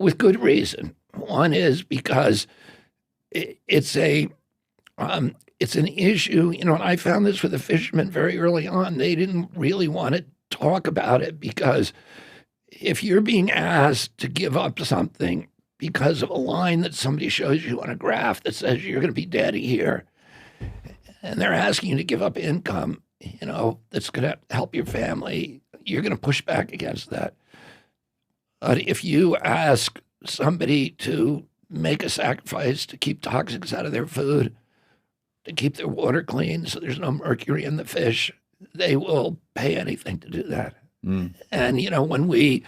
with good reason. One is because it's an issue. And I found this with the fishermen very early on. They didn't really want to talk about it because if you're being asked to give up something because of a line that somebody shows you on a graph that says you're going to be dead here, and they're asking you to give up income, that's going to help your family, you're going to push back against that. But if you ask somebody to make a sacrifice to keep toxins out of their food, to keep their water clean so there's no mercury in the fish, they will pay anything to do that. And when we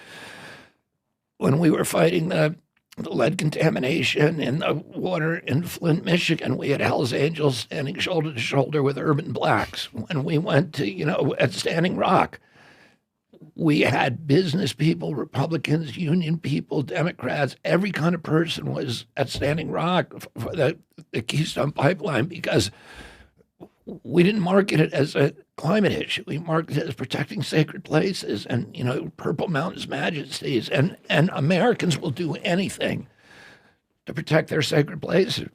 were fighting the lead contamination in the water in Flint, Michigan, we had Hell's Angels standing shoulder to shoulder with urban blacks. When we went to at Standing Rock, we had business people, Republicans, union people, Democrats, every kind of person was at Standing Rock for the Keystone Pipeline, because we didn't market it as a climate issue. We marketed it as protecting sacred places and, Purple Mountain's majesties. And Americans will do anything to protect their sacred places.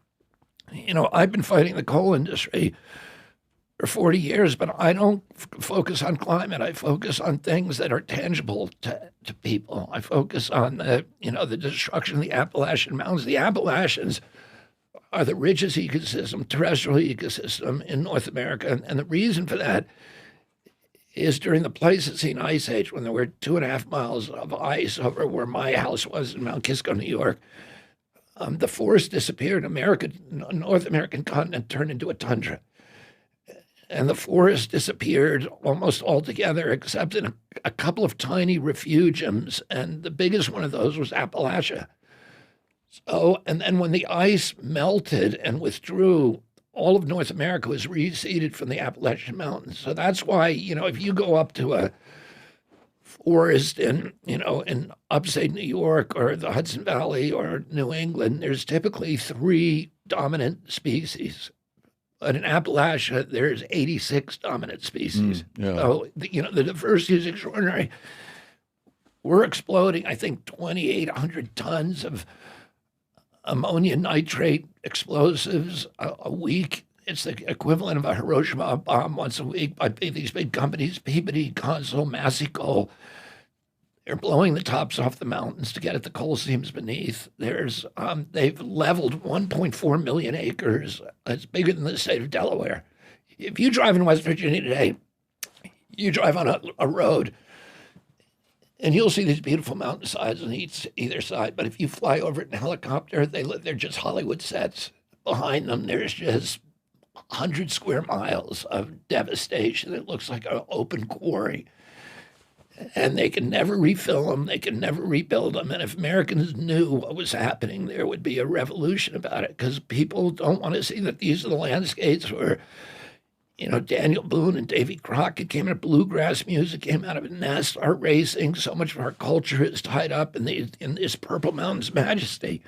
I've been fighting the coal industry for 40 years, but I don't focus on climate. I focus on things that are tangible to people. I focus on the destruction of the Appalachian Mountains. The Appalachians are the richest ecosystem, terrestrial ecosystem in North America. And the reason for that is during the Pleistocene Ice Age, when there were 2.5 miles of ice over where my house was in Mount Kisco, New York, the forest disappeared. North American continent turned into a tundra. And the forest disappeared almost altogether, except in a couple of tiny refugiums. And the biggest one of those was Appalachia. So, and then when the ice melted and withdrew, all of North America was reseeded from the Appalachian Mountains. So that's why, if you go up to a forest in upstate New York or the Hudson Valley or New England, there's typically 3 dominant species. But in Appalachia, there's 86 dominant species. So, the diversity is extraordinary. We're exploding, I think, 2,800 tons of ammonia nitrate explosives a week. It's the equivalent of a Hiroshima bomb once a week by these big companies, Peabody, Consul, Massey Coal. They're blowing the tops off the mountains to get at the coal seams beneath. They've leveled 1.4 million acres. It's bigger than the state of Delaware. If you drive in West Virginia today, you drive on a road, and you'll see these beautiful mountainsides on either side. But if you fly over it in a helicopter, they're just Hollywood sets. Behind them, there's just 100 square miles of devastation. It looks like an open quarry. And they can never refill them. They can never rebuild them. And if Americans knew what was happening, there would be a revolution about it, because people don't want to see that these are the landscapes where Daniel Boone and Davy Crockett came out of bluegrass music, came out of a nest, art racing. So much of our culture is tied up in this Purple Mountain's majesty.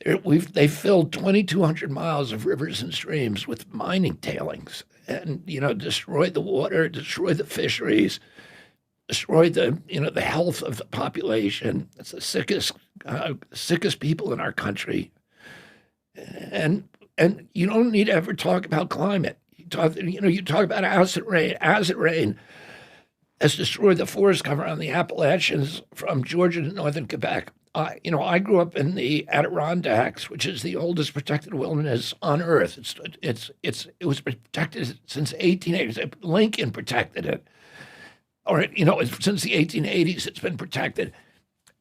They filled 2,200 miles of rivers and streams with mining tailings, and destroyed the water, destroyed the fisheries, destroyed the health of the population. It's the sickest people in our country, and you don't need to ever talk about climate. You talk about acid rain. Acid rain has destroyed the forest cover on the Appalachians from Georgia to northern Quebec. I grew up in the Adirondacks, which is the oldest protected wilderness on Earth. It was protected since 1880s. Lincoln protected it, or since the 1880s it's been protected.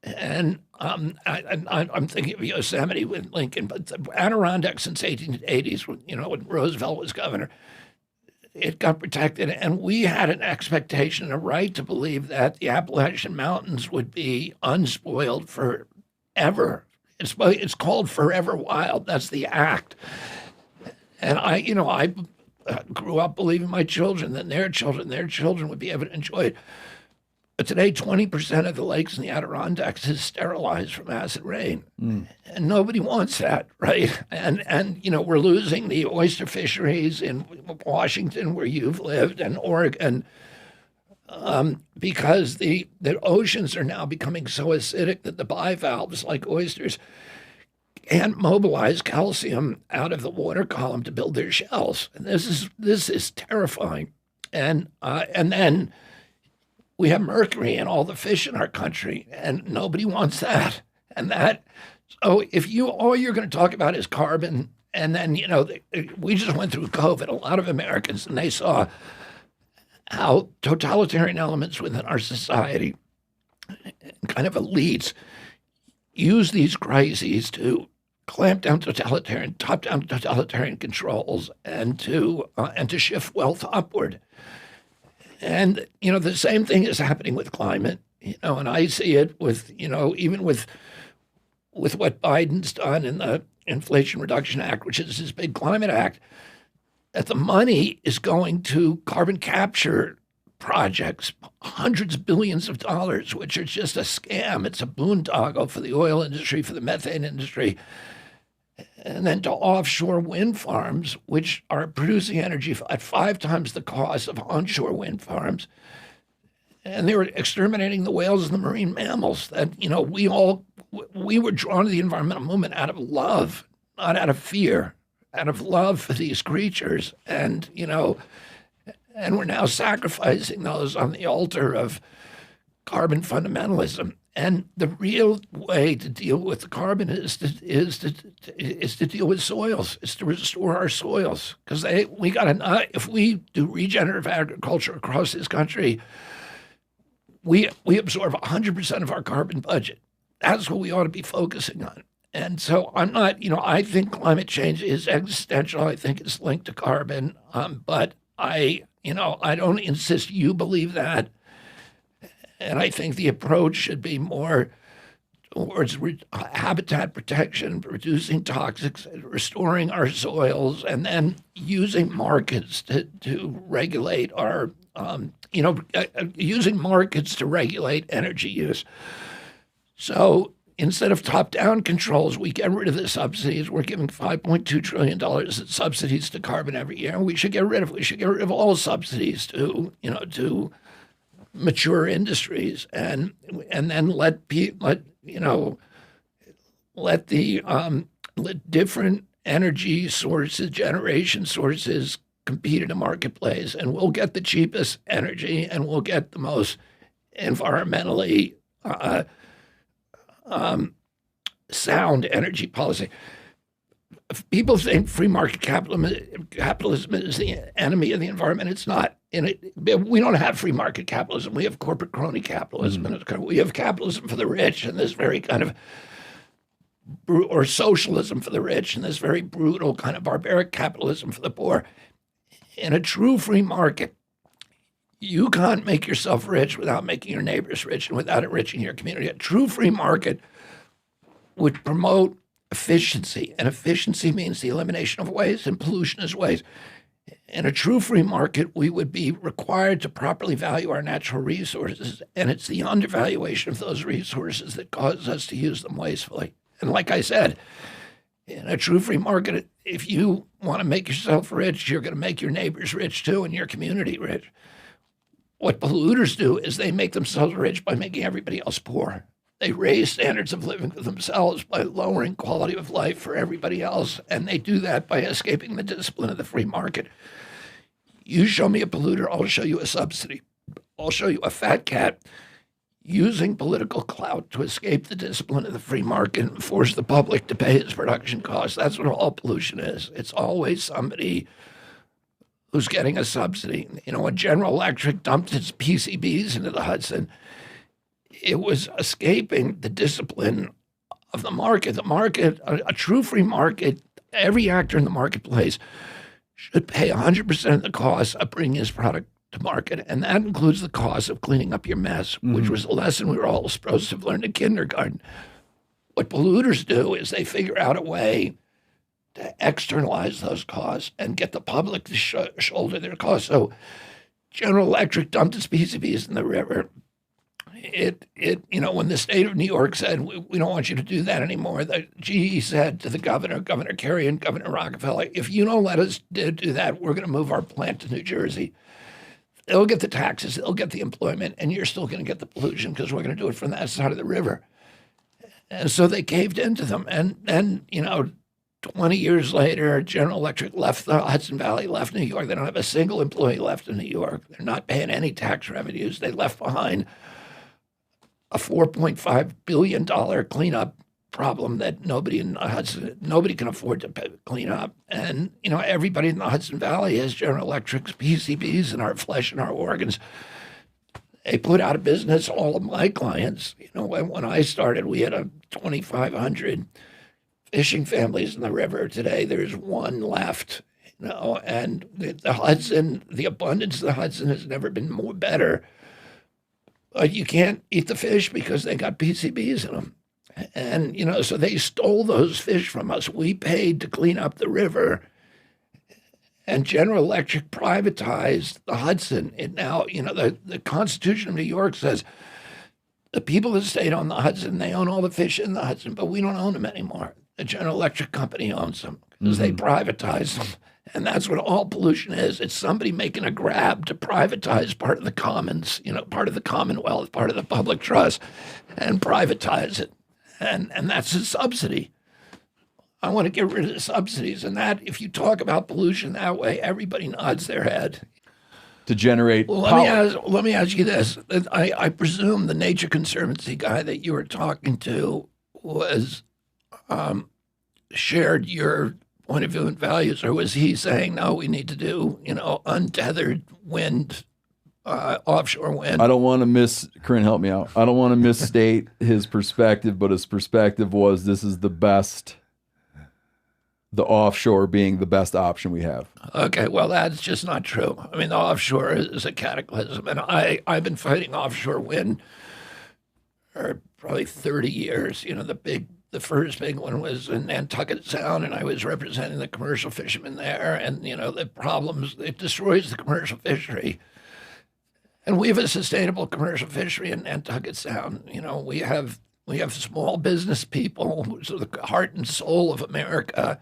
And I'm thinking of Yosemite with Lincoln, but the Adirondack since 1880s, when Roosevelt was governor, it got protected. And we had an expectation, a right to believe that the Appalachian Mountains would be unspoiled forever. It's called Forever Wild. That's the act. And I grew up believing my children, then their children would be able to enjoy it. But today, 20% of the lakes in the Adirondacks is sterilized from acid rain. And nobody wants that, right? And we're losing the oyster fisheries in Washington, where you've lived, and Oregon, because the oceans are now becoming so acidic that the bivalves, like oysters, can't mobilize calcium out of the water column to build their shells. And this is terrifying. And then we have mercury in all the fish in our country, and nobody wants that. So if all you're going to talk about is carbon, and then, we just went through COVID, a lot of Americans, and they saw how totalitarian elements within our society, kind of elites, use these crises to clamp down top-down totalitarian controls and to shift wealth upward. And, the same thing is happening with climate, and I see it with, even with what Biden's done in the Inflation Reduction Act, which is his big climate act, that the money is going to carbon capture projects, hundreds of billions of dollars, which are just a scam. It's a boondoggle for the oil industry, for the methane industry, and then to offshore wind farms, which are producing energy at 5 times the cost of onshore wind farms. And they were exterminating the whales and the marine mammals. That, we were drawn to the environmental movement out of love, not out of fear, out of love for these creatures. And, and we're now sacrificing those on the altar of carbon fundamentalism. And the real way to deal with the carbon is to deal with soils, is to restore our soils. Because if we do regenerative agriculture across this country, we absorb 100% of our carbon budget. That's what we ought to be focusing on. And so I'm not, I think climate change is existential. I think it's linked to carbon. But I don't insist you believe that. And I think the approach should be more towards habitat protection, reducing toxics, restoring our soils, and then using markets to regulate our, using markets to regulate energy use. So instead of top-down controls, we get rid of the subsidies. We're giving $5.2 trillion in subsidies to carbon every year. We should get rid of all subsidies to mature industries, and then let different energy sources, generation sources, compete in a marketplace, and we'll get the cheapest energy, and we'll get the most environmentally sound energy policy. If people think free market capitalism is the enemy of the environment, it's not. We don't have free market capitalism. We have corporate crony capitalism. And we have capitalism for the rich and this very kind of, or socialism for the rich and this very brutal kind of barbaric capitalism for the poor. In a true free market, you can't make yourself rich without making your neighbors rich and without enriching your community. A true free market would promote efficiency, and efficiency means the elimination of waste, and pollution is waste. In a true free market, we would be required to properly value our natural resources, and it's the undervaluation of those resources that causes us to use them wastefully. And like I said, in a true free market, if you want to make yourself rich, you're going to make your neighbors rich too, and your community rich. What polluters do is they make themselves rich by making everybody else poor. They raise standards of living for themselves by lowering quality of life for everybody else, and they do that by escaping the discipline of the free market. You show me a polluter, I'll show you a subsidy. I'll show you a fat cat using political clout to escape the discipline of the free market and force the public to pay its production costs. That's what all pollution is. It's always somebody who's getting a subsidy. When General Electric dumped its PCBs into the Hudson, it was escaping the discipline of the market. The market, a true free market, every actor in the marketplace should pay 100% of the cost of bringing his product to market, and that includes the cost of cleaning up your mess, which was a lesson we were all supposed to have learned in kindergarten. What polluters do is they figure out a way to externalize those costs and get the public to shoulder their costs. So General Electric dumped its PCBs in the river. When the state of New York said, we don't want you to do that anymore, the GE said to the governor, Governor Kerry and Governor Rockefeller, if you don't let us do that, we're going to move our plant to New Jersey. They'll get the taxes, they'll get the employment, and you're still going to get the pollution because we're going to do it from that side of the river. And so they caved into them. And 20 years later, General Electric left the Hudson Valley, left New York. They don't have a single employee left in New York. They're not paying any tax revenues. They left behind a $4.5 billion cleanup problem that nobody can afford to clean up. And, everybody in the Hudson Valley has General Electric's PCBs in our flesh and our organs. They put out of business all of my clients. When I started, we had 2,500 fishing families in the river. Today, there's one left. And the Hudson, the abundance of the Hudson has never been more better. But you can't eat the fish because they got PCBs in them. And, so they stole those fish from us. We paid to clean up the river. And General Electric privatized the Hudson. And now, the Constitution of New York says the people that stayed on the Hudson, they own all the fish in the Hudson, but we don't own them anymore. The General Electric company owns them because they privatized them. And that's what all pollution is. It's somebody making a grab to privatize part of the commons, part of the Commonwealth, part of the public trust, and privatize it. And that's a subsidy. I want to get rid of the subsidies. And that, if you talk about pollution that way, everybody nods their head.
To generate
power. Let me ask you this. I presume the Nature Conservancy guy that you were talking to was shared your point of view and values, or was he saying, no, we need to do, untethered wind, offshore wind?
I don't want to Corinne, help me out. I don't want to misstate his perspective, but his perspective was this is the best, the offshore being the best option we have.
Okay, well, that's just not true. I mean, the offshore is a cataclysm, and I've been fighting offshore wind for probably 30 years. The first big one was in Nantucket Sound, and I was representing the commercial fishermen there. And, the problems, it destroys the commercial fishery. And we have a sustainable commercial fishery in Nantucket Sound. We have small business people who are the heart and soul of America,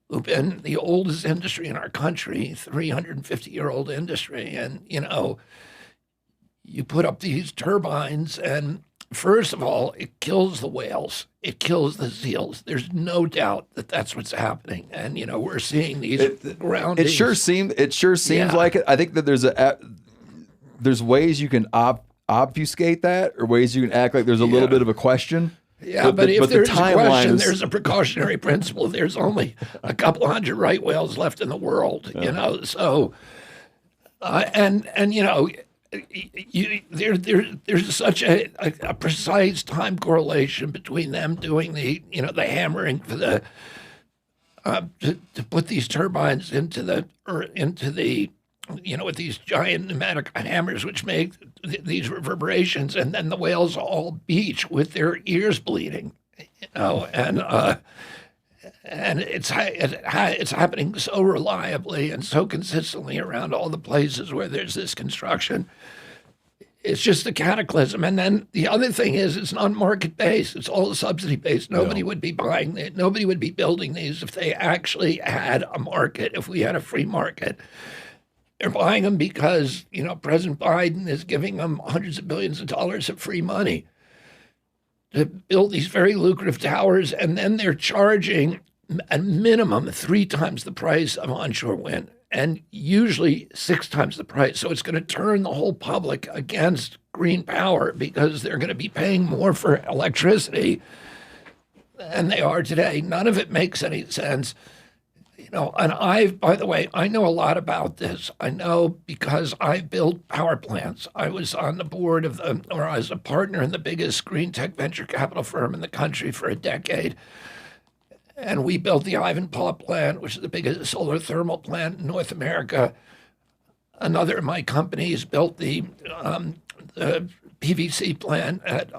who've been the oldest industry in our country, 350-year-old industry. And, you put up these turbines and first of all, it kills the whales. It kills the seals. There's no doubt that that's what's happening. And, we're seeing these groundings.
It sure seems like it. I think that there's ways you can obfuscate that, or ways you can act like there's a little bit of a question.
Yeah, but if there's a question, there's a precautionary principle. There's only a couple hundred right whales left in the world, So, there's such a precise time correlation between them doing the hammering for the to put these turbines into the with these giant pneumatic hammers which make these reverberations, and then the whales all beach with their ears bleeding, and it's happening so reliably and so consistently around all the places where there's this construction. It's just a cataclysm. And then the other thing is it's not market-based. It's all subsidy-based. Nobody would be buying it. Nobody would be building these if they actually had a market, if we had a free market. They're buying them because, President Biden is giving them hundreds of billions of dollars of free money to build these very lucrative towers, and then they're charging a minimum 3 times the price of onshore wind, and usually 6 times the price. So it's going to turn the whole public against green power because they're going to be paying more for electricity than they are today. None of it makes any sense. And by the way, I know a lot about this. I know because I built power plants. I was on the board I was a partner in the biggest green tech venture capital firm in the country for a decade. And we built the Ivanpah plant, which is the biggest solar thermal plant in North America. Another of my companies built the PVC plant not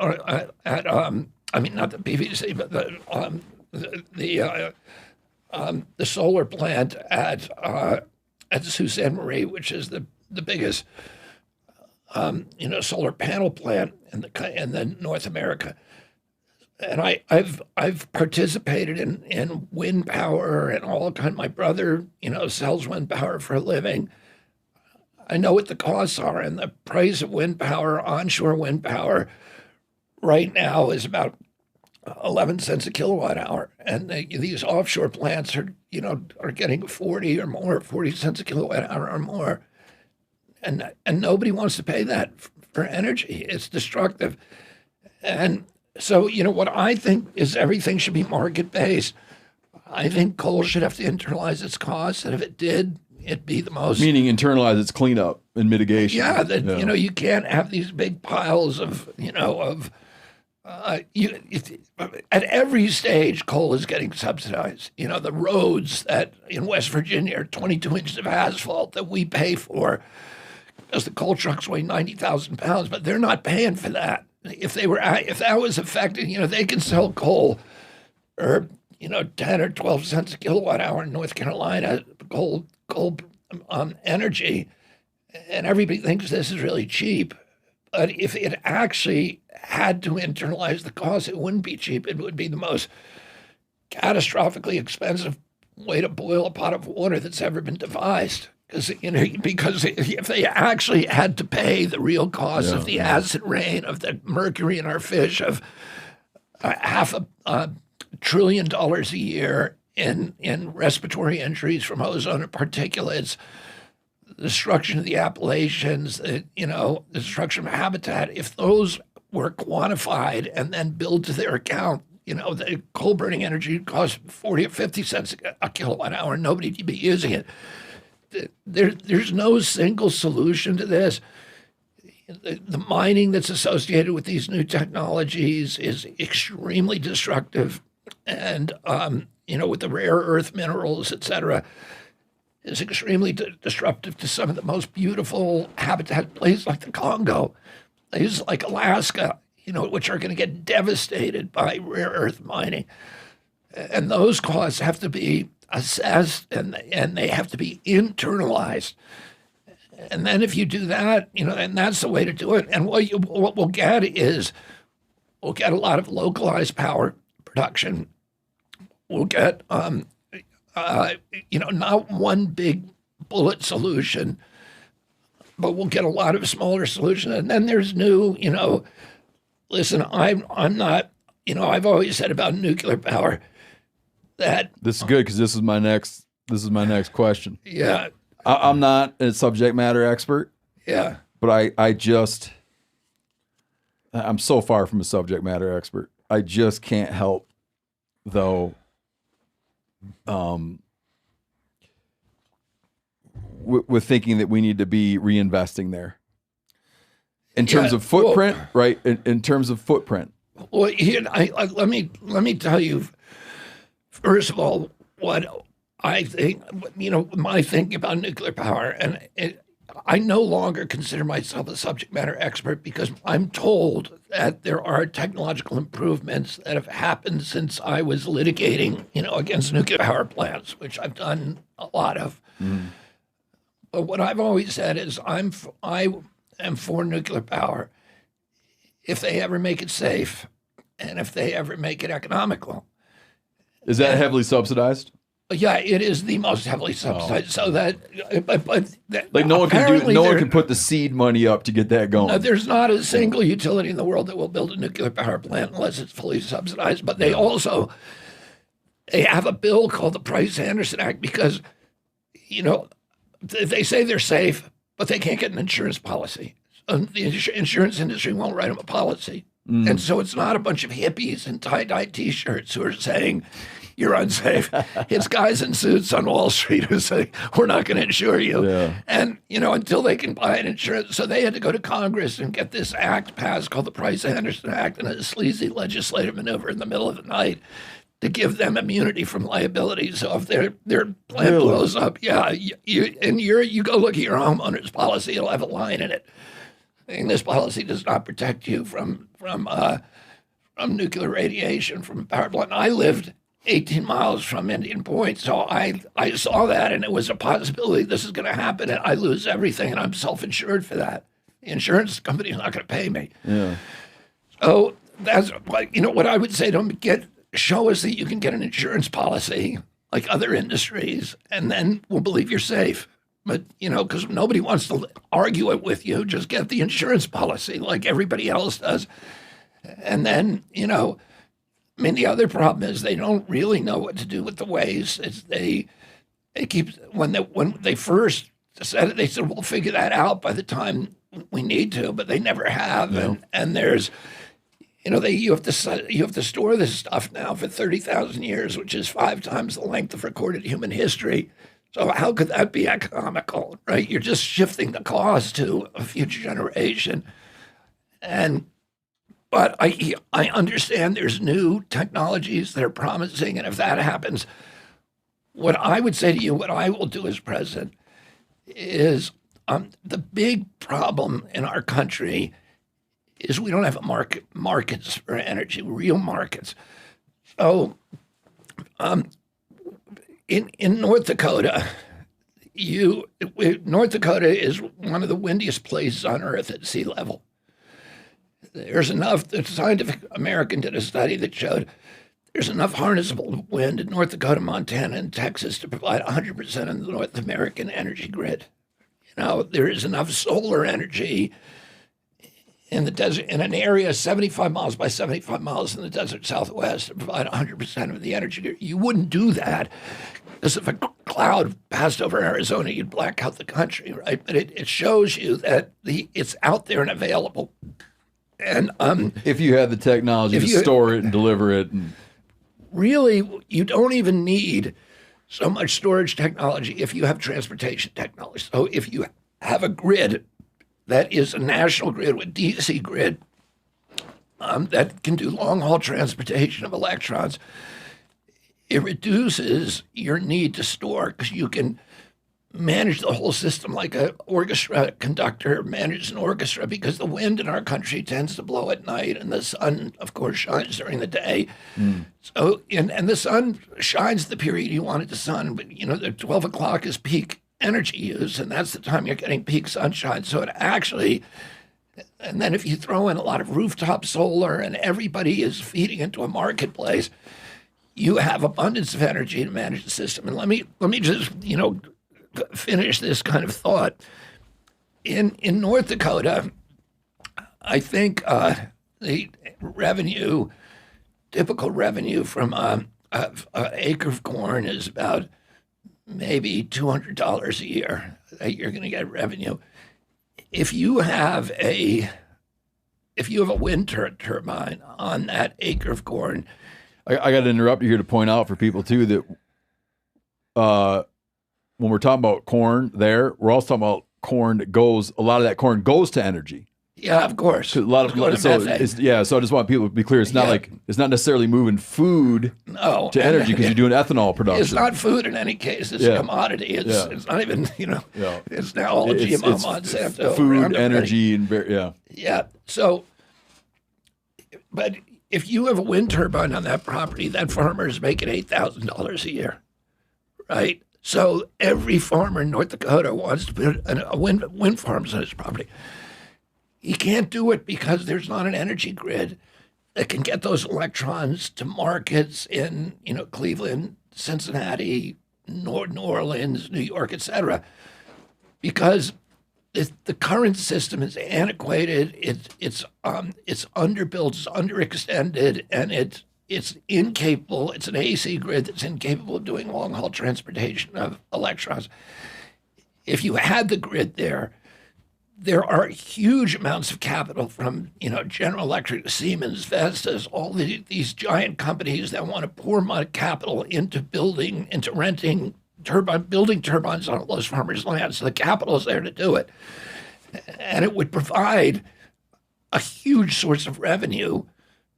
the PVC, but the the solar plant at Sault Ste. Marie, which is the biggest solar panel plant in the North America. And I've participated in wind power and all kind. My brother, sells wind power for a living. I know what the costs are, and the price of wind power, onshore wind power, right now is about 11 cents a kilowatt hour, and these offshore plants are getting 40 or more, 40 cents a kilowatt hour or more, and nobody wants to pay that for energy. It's destructive, and so what I think is everything should be market based. I think coal should have to internalize its costs, and if it did, it'd be the most. Meaning
internalize its cleanup and mitigation.
Yeah, you can't have these big piles of at every stage, coal is getting subsidized. The roads that in West Virginia are 22 inches of asphalt that we pay for because the coal trucks weigh 90,000 pounds, but they're not paying for that. If that was affected, they can sell coal or 10 or 12 cents a kilowatt hour in North Carolina, coal energy, and everybody thinks this is really cheap. But if it actually had to internalize the cost, it wouldn't be cheap. It would be the most catastrophically expensive way to boil a pot of water that's ever been devised. Because if they actually had to pay the real cost of the acid rain, of the mercury in our fish, of $500 billion a year in respiratory injuries from ozone and particulates, the destruction of the Appalachians, the destruction of habitat, if those were quantified and then billed to their account, the coal burning energy costs 40 or 50 cents a kilowatt hour, and nobody would be using it. There's no single solution to this. The mining that's associated with these new technologies is extremely destructive, and with the rare earth minerals, et cetera, is extremely disruptive to some of the most beautiful habitat places like the Congo, places like Alaska, which are going to get devastated by rare earth mining. And those costs have to be assessed and they have to be internalized. And then if you do that, and that's the way to do it. And what we'll get is we'll get a lot of localized power production. We'll get not one big bullet solution, but we'll get a lot of smaller solutions. And then there's new, listen, I'm not, I've always said about nuclear power that
this is good because this is my next question.
Yeah.
I'm not a subject matter expert.
Yeah.
But I'm so far from a subject matter expert. I just can't help though with thinking that we need to be reinvesting there in terms of footprint, right? In terms of footprint.
Well, here, let me tell you, first of all, what I think, my thinking about nuclear power, and I no longer consider myself a subject matter expert because I'm told that there are technological improvements that have happened since I was litigating, against nuclear power plants, which I've done a lot of. Mm. But what I've always said is I am for nuclear power if they ever make it safe and if they ever make it economical.
Is that heavily subsidized?
Yeah, it is the most heavily subsidized. So that,
like no one can put the seed money up to get that going.
No, there's not a single utility in the world that will build a nuclear power plant unless it's fully subsidized. But they also have a bill called the Price-Anderson Act because, they say they're safe, but they can't get an insurance policy. The insurance industry won't write them a policy. Mm. And so it's not a bunch of hippies in tie-dye T-shirts who are saying, you're unsafe. It's guys in suits on Wall Street who say, we're not going to insure you. Yeah. And, until they can buy an insurance. So they had to go to Congress and get this act passed called the Price-Anderson Act and a sleazy legislative maneuver in the middle of the night to give them immunity from liability. So if their plant blows up, you go look at your homeowner's policy, it'll have a line in it. And this policy does not protect you from nuclear radiation from a power plant. I lived 18 miles from Indian Point. So I saw that, and it was a possibility this is going to happen, and I lose everything, and I'm self-insured for that. The insurance company is not going to pay me.
Yeah.
So that's what I would say to them: show us that you can get an insurance policy like other industries, and then we'll believe you're safe. But, because nobody wants to argue it with you, just get the insurance policy like everybody else does. And then, the other problem is they don't really know what to do with the waste. They keep, when they first said it, they said, we'll figure that out by the time we need to, but they never have. No. And there's, you have to store this stuff now for 30,000 years, which is 5 times the length of recorded human history. So how could that be economical, right? You're just shifting the cost to a future generation. But I understand there's new technologies that are promising, and if that happens, what I would say to you, what I will do as president, is the big problem in our country is we don't have markets for energy, real markets. So in North Dakota, North Dakota is one of the windiest places on Earth at sea level. There's enough, the Scientific American did a study that showed there's enough harnessable wind in North Dakota, Montana, and Texas to provide 100% of the North American energy grid. There is enough solar energy in the desert, in an area 75 miles by 75 miles in the desert Southwest to provide 100% of the energy grid. You wouldn't do that because if a cloud passed over Arizona, you'd black out the country, right? But it shows you that it's out there and available. And
if you had the technology to store it and deliver it,
really, you don't even need so much storage technology if you have transportation technology. So if you have a grid that is a national grid with DC grid that can do long-haul transportation of electrons, it reduces your need to store because you can manage the whole system like an orchestra conductor manages an orchestra, because the wind in our country tends to blow at night and the sun, of course, shines during the day. So, and the sun shines the period you want it to sun, but the 12 o'clock is peak energy use, and that's the time you're getting peak sunshine. So it actually, and then if you throw in a lot of rooftop solar and everybody is feeding into a marketplace, you have abundance of energy to manage the system. And let me just, finish this kind of thought. In North Dakota, I think the typical revenue from an acre of corn is about maybe $200 a year that you're going to get revenue. If you have a wind turbine on that acre of corn,
I got to interrupt you here to point out for people too that when we're talking about corn there, we're also talking about corn that goes, a lot of that corn goes to energy.
Yeah, of course.
A lot of so I just want people to be clear. It's not like it's not necessarily moving food to energy because you're doing ethanol production.
It's not food in any case. It's a commodity. It's not even It's now all GMO Monsanto.
Food, energy, and
yeah. So, but if you have a wind turbine on that property, that farmer is making $8,000 a year, right? So every farmer in North Dakota wants to put a wind farms on his property. He can't do it because there's not an energy grid that can get those electrons to markets in Cleveland, Cincinnati, New Orleans, New York, etc. Because the current system is antiquated. It's underbuilt, it's underextended, and it's incapable. It's an AC grid that's incapable of doing long-haul transportation of electrons. If you had the grid there are huge amounts of capital from General Electric, Siemens, Vestas, all these giant companies that want to pour money capital into renting building turbines on all those farmers' land. So the capital is there to do it, and it would provide a huge source of revenue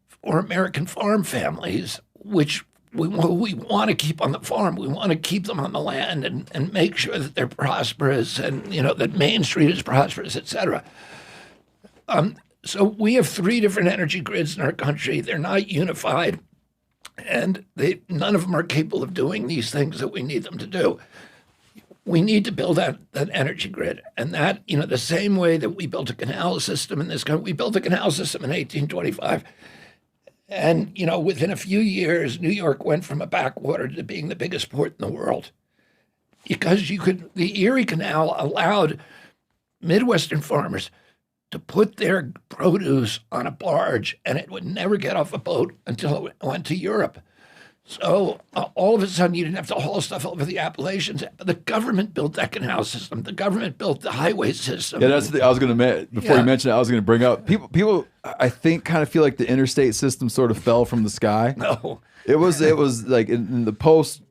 for American farm families, which we want to keep on the farm. We want to keep them on the land and make sure that they're prosperous and, that Main Street is prosperous, et cetera. So we have 3 different energy grids in our country. They're not unified. And none of them are capable of doing these things that we need them to do. We need to build that energy grid. And that, the same way that we built a canal system in this country, we built a canal system in 1825. And, within a few years, New York went from a backwater to being the biggest port in the world. Because the Erie Canal allowed Midwestern farmers to put their produce on a barge, and it would never get off a boat until it went to Europe. So all of a sudden, you didn't have to haul stuff over the Appalachians. But the government built that canal system. The government built the highway system.
Yeah, that's the thing I was going to before you mentioned it. I was going to bring up people. I think kind of feel like the interstate system sort of fell from the sky.
No,
it was like in the post,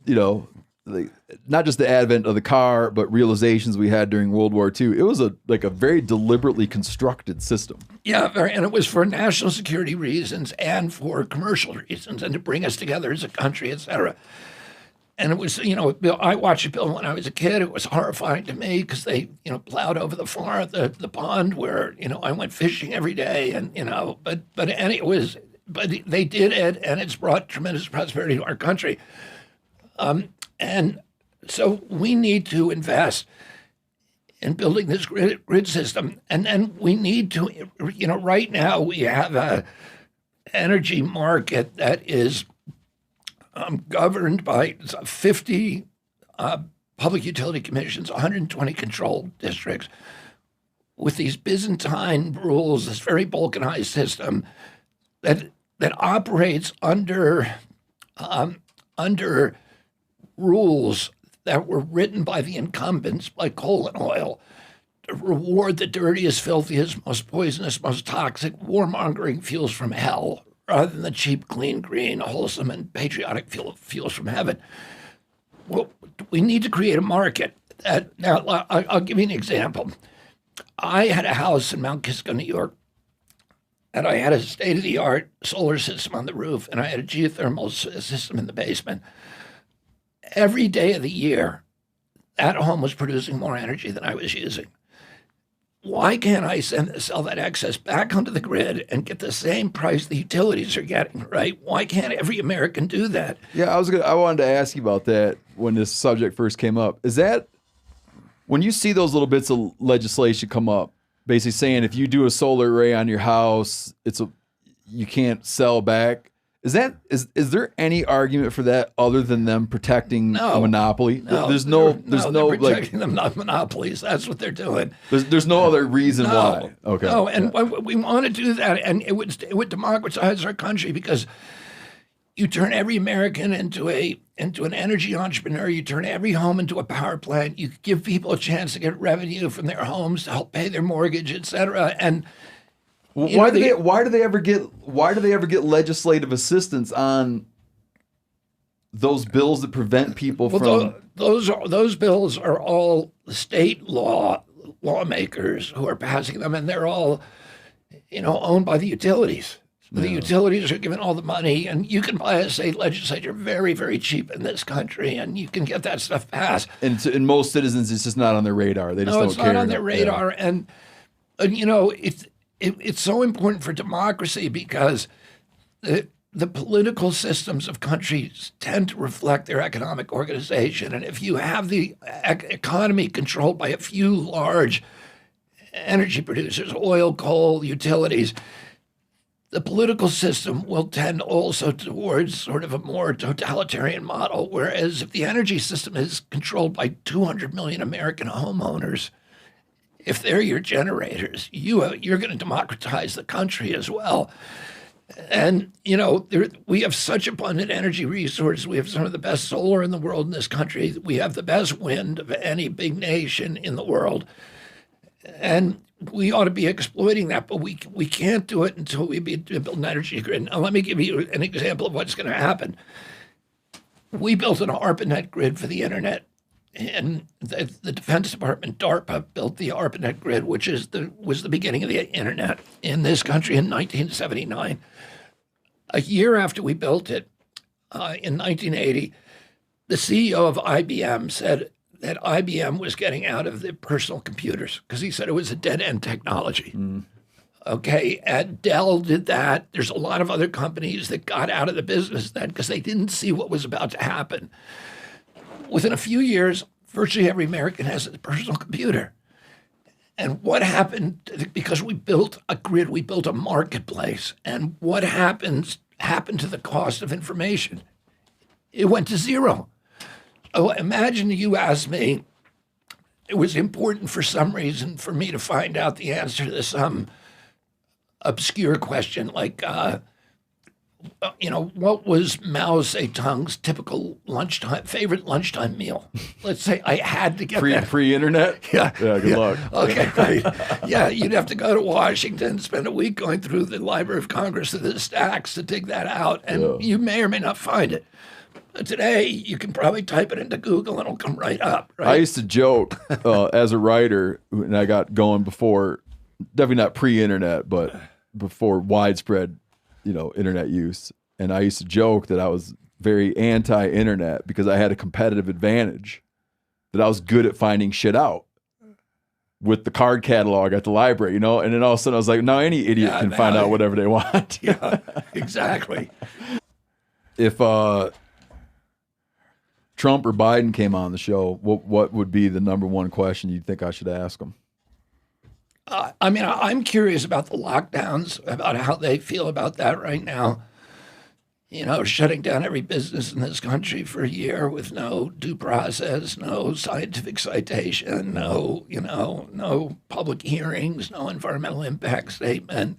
not just the advent of the car, but realizations we had during World War II. It was a very deliberately constructed system.
Yeah, and it was for national security reasons and for commercial reasons and to bring us together as a country, et cetera. And it was, I watched it build when I was a kid. It was horrifying to me because they, plowed over the pond where, I went fishing every day and, but they did it, and it's brought tremendous prosperity to our country. And so we need to invest in building this grid system. And then we need to, right now we have an energy market that is governed by 50 public utility commissions, 120 control districts, with these Byzantine rules, this very balkanized system that operates under rules that were written by the incumbents, like coal and oil, to reward the dirtiest, filthiest, most poisonous, most toxic, warmongering fuels from hell, rather than the cheap, clean, green, wholesome, and patriotic fuels from heaven. Well, we need to create a market. Now, I'll give you an example. I had a house in Mount Kisco, New York, and I had a state-of-the-art solar system on the roof, and I had a geothermal system in the basement. Every day of the year, that home was producing more energy than I was using. Why can't I sell that excess back onto the grid and get the same price the utilities are getting, right? Why can't every American do that?
Yeah, I wanted to ask you about that when this subject first came up. Is that when you see those little bits of legislation come up, basically saying if you do a solar array on your house, you can't sell back? Is there any argument for that other than them protecting a monopoly?
No,
there's
they're protecting them, not monopolies. That's what they're doing.
There's no other reason why. Okay.
No, and we want to do that, and it would democratize our country because you turn every American into an energy entrepreneur. You turn every home into a power plant. You give people a chance to get revenue from their homes to help pay their mortgage, et cetera. And
why do they ever get legislative assistance on those bills that prevent people from?
Those bills are all state lawmakers who are passing them, and they're all, owned by the utilities. Yeah. The utilities are given all the money, and you can buy a state legislature very, very cheap in this country, and you can get that stuff passed.
And in most citizens, it's just not on their radar. They just don't care.
It's not on their radar, and it's so important for democracy because the political systems of countries tend to reflect their economic organization. And if you have the economy controlled by a few large energy producers, oil, coal, utilities, the political system will tend also towards sort of a more totalitarian model. Whereas if the energy system is controlled by 200 million American homeowners, if they're your generators, you're going to democratize the country as well. And, we have such abundant energy resources. We have some of the best solar in the world in this country. We have the best wind of any big nation in the world. And we ought to be exploiting that, but we can't do it until we build an energy grid. Now, let me give you an example of what's going to happen. We built an ARPANET grid for the internet. And the Defense Department, DARPA, built the ARPANET grid, which was the beginning of the internet in this country in 1979. A year after we built it, in 1980, the CEO of IBM said that IBM was getting out of the personal computers because he said it was a dead-end technology. Okay, and Dell did that. There's a lot of other companies that got out of the business then because they didn't see what was about to happen. Within a few years, virtually every American has a personal computer. And what happened, because we built a grid, we built a marketplace, and what happened to the cost of information? It went to zero. Oh, imagine you asked me, it was important for some reason for me to find out the answer to some obscure question like, what was Mao Zedong's typical favorite lunchtime meal? Let's say I had to get that.
Pre-internet?
Yeah.
Yeah, good luck.
Okay, right. Yeah, you'd have to go to Washington, spend a week going through the Library of Congress to the stacks to dig that out, and you may or may not find it. But today, you can probably type it into Google and it'll come right up, right?
I used to joke as a writer, and I got going before, definitely not pre-internet, but before widespread internet use. And I used to joke that I was very anti-internet because I had a competitive advantage, that I was good at finding shit out with the card catalog at the library, And then all of a sudden I was like, no, any idiot can find out whatever they want.
Yeah, exactly.
If Trump or Biden came on the show, what would be the number one question you think I should ask them?
I'm curious about the lockdowns, about how they feel about that right now. Shutting down every business in this country for a year with no due process, no scientific citation, no public hearings, no environmental impact statement.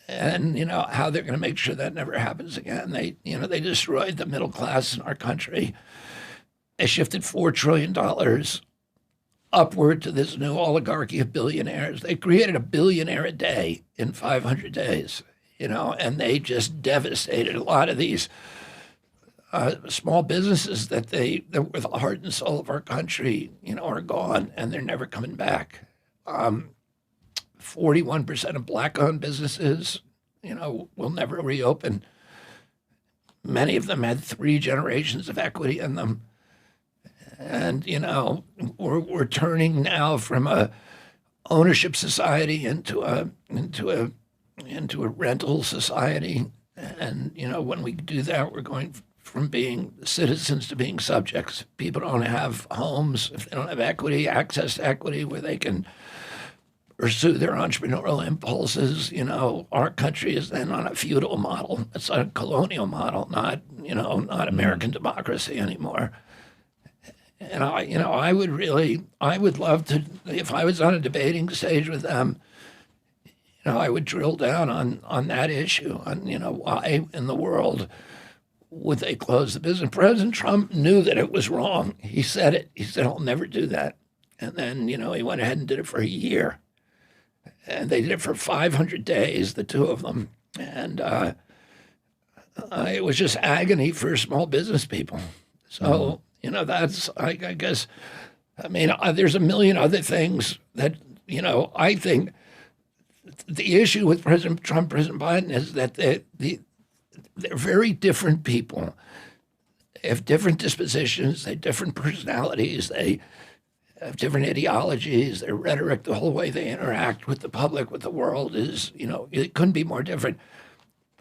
And, how they're going to make sure that never happens again. They destroyed the middle class in our country. They shifted $4 trillion upward to this new oligarchy of billionaires. They created a billionaire a day in 500 days, and they just devastated a lot of these small businesses that were the heart and soul of our country, are gone, and they're never coming back. 41% of black-owned businesses, will never reopen. Many of them had 3 generations of equity in them. And, we're turning now from a ownership society into a rental society. And, when we do that, we're going from being citizens to being subjects. People don't have homes if they don't have equity, access to equity where they can pursue their entrepreneurial impulses. Our country is then on a feudal model. It's a colonial model, not American democracy anymore. And I would love to, if I was on a debating stage with them, I would drill down on that issue, on, why in the world would they close the business? President Trump knew that it was wrong. He said it. He said, I'll never do that. And then, he went ahead and did it for a year. And they did it for 500 days, the two of them. And it was just agony for small business people. So, that's, I guess, there's a million other things that, I think the issue with President Trump, President Biden is that they're very different people. They have different dispositions, they have different personalities, they have different ideologies, their rhetoric, the whole way they interact with the public, with the world is, it couldn't be more different.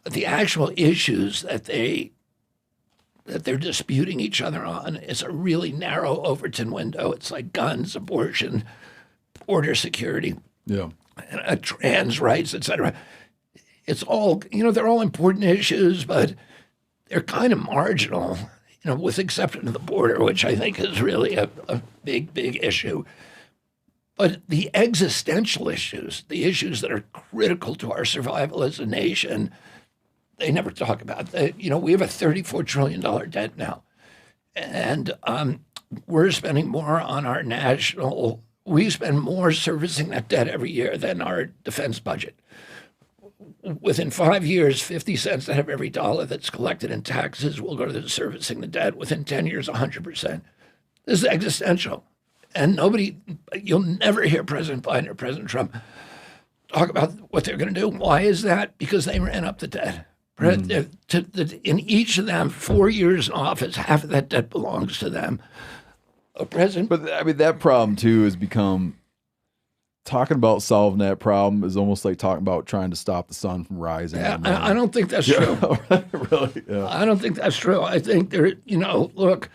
But the actual issues that they're disputing each other on is a really narrow Overton window. It's like guns, abortion, border security, trans rights, et cetera. It's all, they're all important issues, but they're kind of marginal, with the exception of the border, which I think is really a big, big issue. But the existential issues, the issues that are critical to our survival as a nation, they never talk about. We have a $34 trillion debt now. And we're spending more on our we spend more servicing that debt every year than our defense budget. Within 5 years, 50 cents out of every dollar that's collected in taxes will go to servicing the debt. Within 10 years, 100%. This is existential. And you'll never hear President Biden or President Trump talk about what they're going to do. Why is that? Because they ran up the debt. In each of them, 4 years in office, half of that debt belongs to them.
But that problem too has become talking about solving that problem is almost like talking about trying to stop the sun from rising.
I don't think that's true.
Really? Yeah.
I don't think that's true. I think look,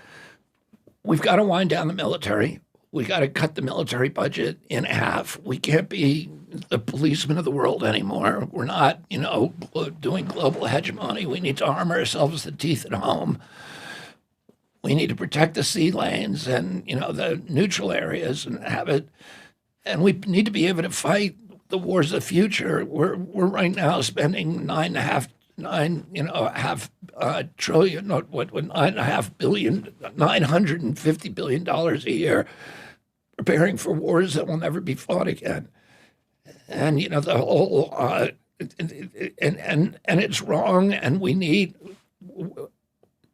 we've got to wind down the military. We got to cut the military budget in half. We can't be the policemen of the world anymore. We're not, doing global hegemony. We need to arm ourselves to the teeth at home. We need to protect the sea lanes and, the neutral areas and have it. And we need to be able to fight the wars of the future. We're right now spending $9.5 trillion, $9.5 billion, $950 billion a year preparing for wars that will never be fought again. And, the whole, and it's wrong, and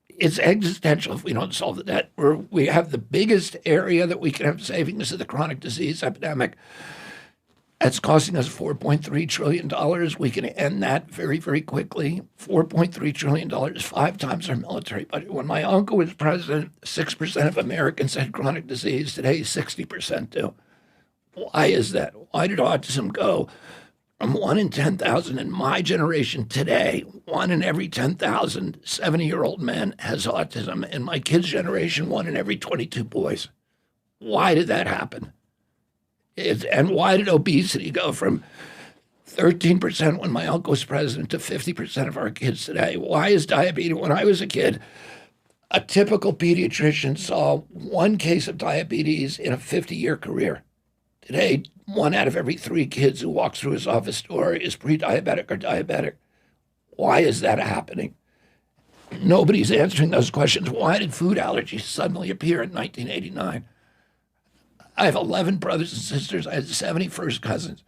it's existential if we don't solve the debt. We have the biggest area that we can have savings of the chronic disease epidemic. It's costing us $4.3 trillion. We can end that very, very quickly. $4.3 trillion, 5 times our military budget. When my uncle was president, 6% of Americans had chronic disease. Today, 60% do. Why is that? Why did autism go from 1 in 10,000 in my generation today? 1 in every 10,000 70-year-old men has autism. In my kids' generation, 1 in every 22 boys. Why did that happen? And why did obesity go from 13% when my uncle was president to 50% of our kids today? Why is diabetes? When I was a kid, a typical pediatrician saw 1 case of diabetes in a 50-year career. Today, 1 out of every 3 kids who walks through his office door is pre-diabetic or diabetic. Why is that happening? Nobody's answering those questions. Why did food allergies suddenly appear in 1989? I have 11 brothers and sisters. I had 70 first cousins.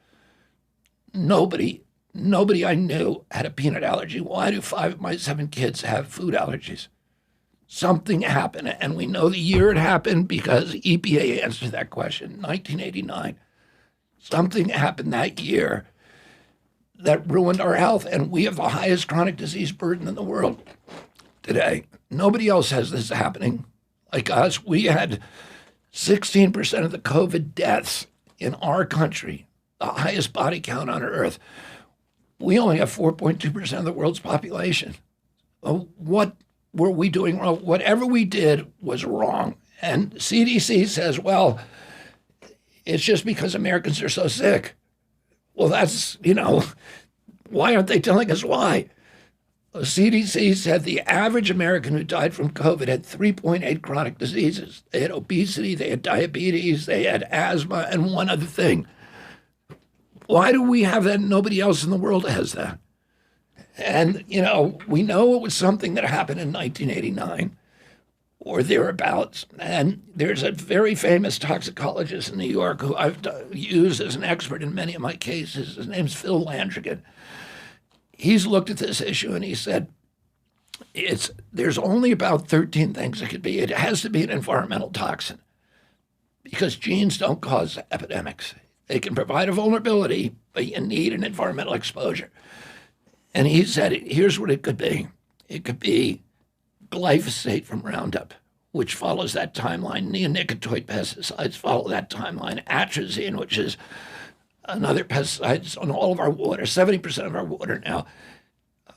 Nobody I knew had a peanut allergy. Why do 5 of my 7 kids have food allergies? Something happened, and we know the year it happened because EPA answered that question, 1989. Something happened that year that ruined our health, and we have the highest chronic disease burden in the world today. Nobody else has this happening like us. We had 16% of the COVID deaths in our country, the highest body count on earth. We only have 4.2% of the world's population. What were we doing wrong? Whatever we did was wrong. And CDC says, well, it's just because Americans are so sick. Well, that's, why aren't they telling us why? CDC said the average American who died from COVID had 3.8 chronic diseases. They had obesity, they had diabetes, they had asthma, and one other thing. Why do we have that? Nobody else in the world has that. And, we know it was something that happened in 1989 or thereabouts. And there's a very famous toxicologist in New York who I've used as an expert in many of my cases. His name's Phil Landrigan. He's looked at this issue and he said, there's only about 13 things it could be. It has to be an environmental toxin because genes don't cause epidemics. They can provide a vulnerability, but you need an environmental exposure. And he said, here's what it could be. It could be glyphosate from Roundup, which follows that timeline. Neonicotinoid pesticides follow that timeline. Atrazine, which is another pesticide on all of our water, 70% of our water now.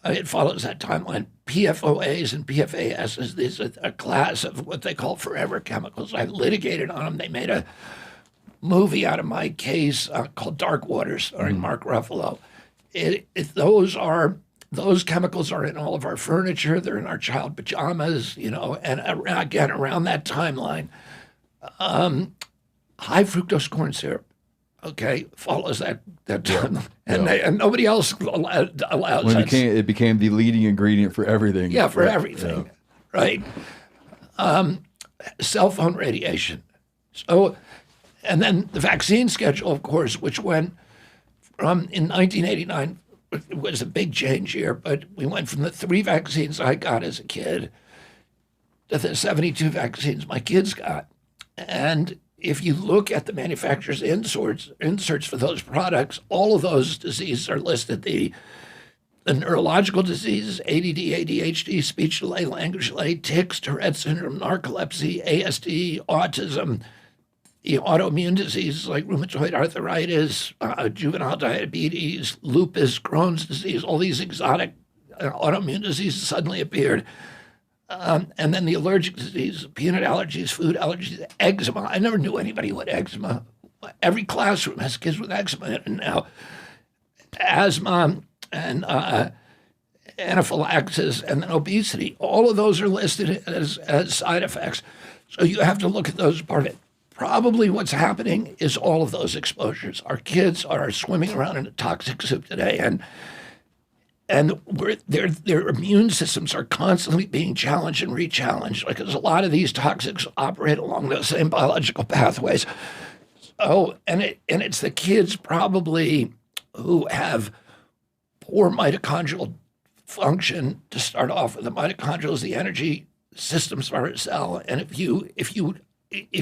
It follows that timeline. PFOAs and PFASs, these are a class of what they call forever chemicals. I litigated on them. They made a movie out of my case called Dark Waters, starring Mark Ruffalo. Those chemicals are in all of our furniture. They're in our child pajamas, and again, around that timeline. High fructose corn syrup, follows that timeline. And nobody else allows
that. It became the leading ingredient for everything.
Yeah, for everything, right? Cell phone radiation. So, and then the vaccine schedule, of course, which went from, in 1989, it was a big change year, but we went from the 3 vaccines I got as a kid to the 72 vaccines my kids got. And if you look at the manufacturer's inserts for those products, all of those diseases are listed. The neurological diseases, ADD, ADHD, speech delay, language delay, tics, Tourette syndrome, narcolepsy, ASD, autism, the autoimmune diseases like rheumatoid arthritis, juvenile diabetes, lupus, Crohn's disease, all these exotic autoimmune diseases suddenly appeared. And then the allergic disease, peanut allergies, food allergies, eczema. I never knew anybody who had eczema. Every classroom has kids with eczema in it now. Asthma and anaphylaxis, and then obesity. All of those are listed as side effects. So you have to look at those part of it. Probably what's happening is all of those exposures. Our kids are swimming around in a toxic soup today, and their immune systems are constantly being challenged and re-challenged because a lot of these toxics operate along those same biological pathways. So, and it's the kids probably who have poor mitochondrial function to start off with. The mitochondrial is the energy systems for a cell, and if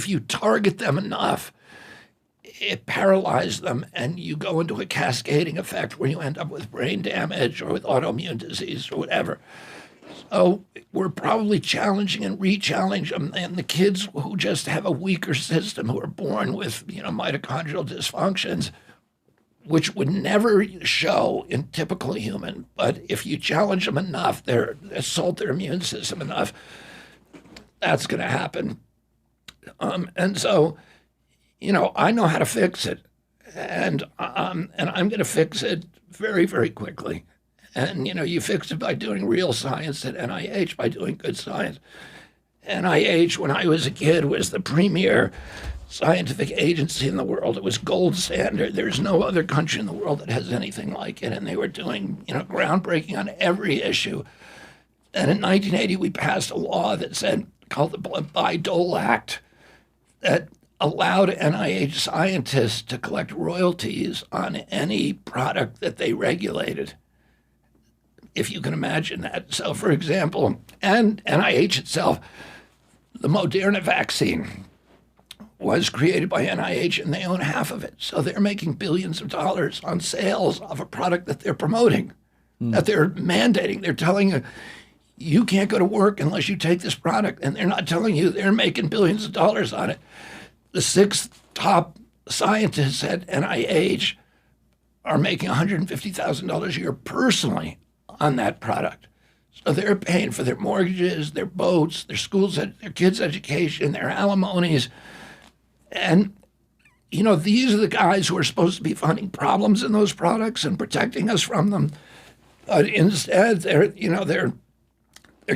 you target them enough, it paralyzes them, and you go into a cascading effect where you end up with brain damage or with autoimmune disease or whatever. So we're probably challenging and re-challenging them, and the kids who just have a weaker system, who are born with mitochondrial dysfunctions, which would never show in typical human, but if you challenge them enough, assault their immune system enough, that's going to happen. And so, I know how to fix it, and I'm going to fix it very, very quickly. And you fix it by doing real science at NIH, by doing good science. NIH, when I was a kid, was the premier scientific agency in the world. It was gold standard. There's no other country in the world that has anything like it, and they were doing groundbreaking on every issue. And in 1980, we passed a law that said, called the Bayh-Dole Act, that allowed NIH scientists to collect royalties on any product that they regulated, if you can imagine that. So, for example, and NIH itself, the Moderna vaccine was created by NIH, and they own half of it. So they're making billions of dollars on sales of a product that they're promoting, that they're mandating. They're telling you, you can't go to work unless you take this product, and they're not telling you they're making billions of dollars on it. The 6 top scientists at NIH are making $150,000 a year personally on that product. So they're paying for their mortgages, their boats, their schools, their kids' education, their alimonies. And, these are the guys who are supposed to be finding problems in those products and protecting us from them. But instead, they're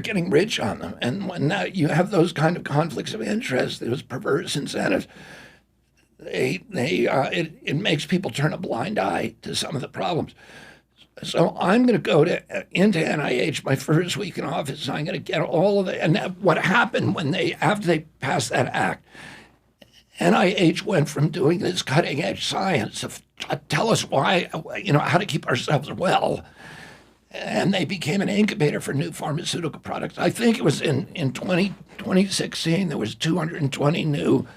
getting rich on them. And when you have those kind of conflicts of interest, those perverse incentives, it makes people turn a blind eye to some of the problems. So I'm going to go into NIH my first week in office, and I'm going to get all of it. And what happened after they passed that act, NIH went from doing this cutting edge science of tell us why, how to keep ourselves well, and they became an incubator for new pharmaceutical products. I think it was in 2016, there was 220 new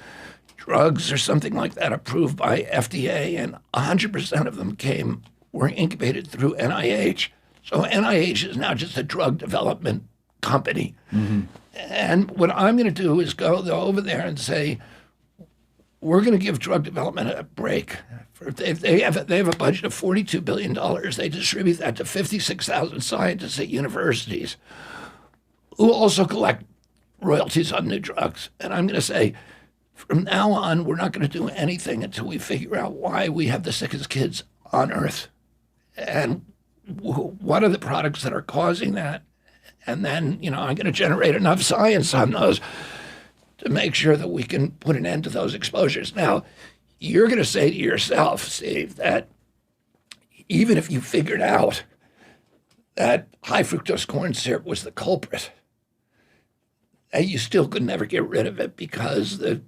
drugs or something like that approved by FDA, and 100% of them were incubated through NIH. So NIH is now just a drug development company. Mm-hmm. And what I'm going to do is go over there and say, we're going to give drug development a break. They have a budget of $42 billion. They distribute that to 56,000 scientists at universities who also collect royalties on new drugs. And I'm going to say, from now on, we're not going to do anything until we figure out why we have the sickest kids on Earth and what are the products that are causing that. And then, I'm going to generate enough science on those to make sure that we can put an end to those exposures. Now, you're going to say to yourself, Steve, that even if you figured out that high fructose corn syrup was the culprit, you still could never get rid of it because the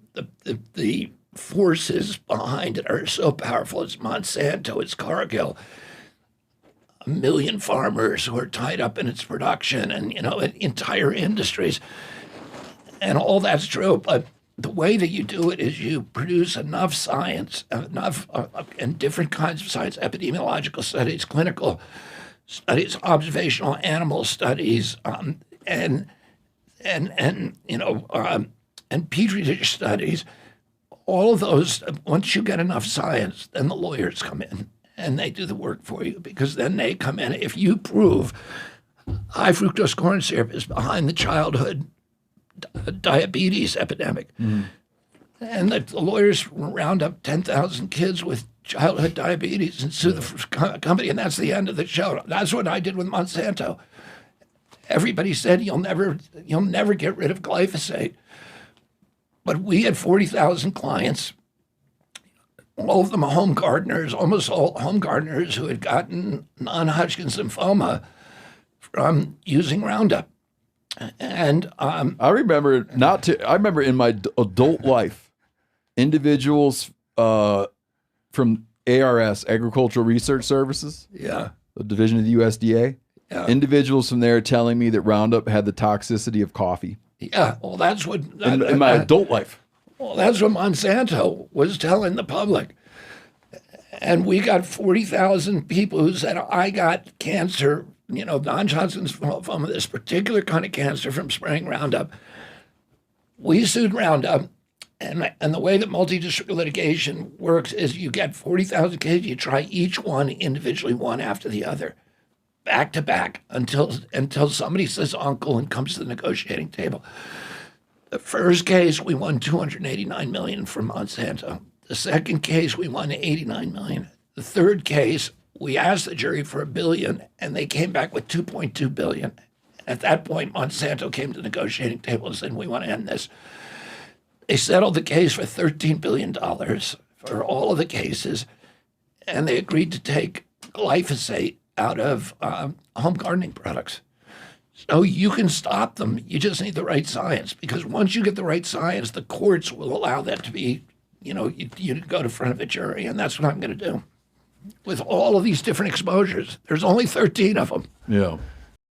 forces behind it are so powerful. It's Monsanto, it's Cargill, 1 million farmers who are tied up in its production, and entire industries. And all that's true, but the way that you do it is you produce enough science, and different kinds of science, epidemiological studies, clinical studies, observational animal studies, and petri dish studies, all of those, once you get enough science, then the lawyers come in and they do the work for you, because then they come in. If you prove high fructose corn syrup is behind the childhood diabetes epidemic, and the lawyers round up 10,000 kids with childhood diabetes and sue the company, and that's the end of the show. That's what I did with Monsanto. Everybody said you'll never get rid of glyphosate, but we had 40,000 clients, all of them home gardeners, almost all home gardeners who had gotten non-Hodgkin's lymphoma from using Roundup. And
I remember in my adult life, individuals from ARS, Agricultural Research Services, the division of the USDA, individuals from there telling me that Roundup had the toxicity of coffee.
Yeah, well, that's what
in my adult life.
Well, that's what Monsanto was telling the public. And we got 40,000 people who said, I got cancer, non-Hodgkin's lymphoma, this particular kind of cancer from spraying Roundup. We sued Roundup, and the way that multi-district litigation works is you get 40,000 cases, you try each one individually, one after the other, back to back, until somebody says uncle and comes to the negotiating table. The first case, we won $289 million from Monsanto. The second case, we won $89 million. The third case, we asked the jury for $1 billion, and they came back with $2.2 billion. At that point, Monsanto came to the negotiating table and said, we want to end this. They settled the case for $13 billion for all of the cases, and they agreed to take glyphosate out of home gardening products. So you can stop them. You just need the right science, because once you get the right science, the courts will allow that to be, you go to front of a jury, and that's what I'm going to do. With all of these different exposures, there's only 13 of them.
Yeah.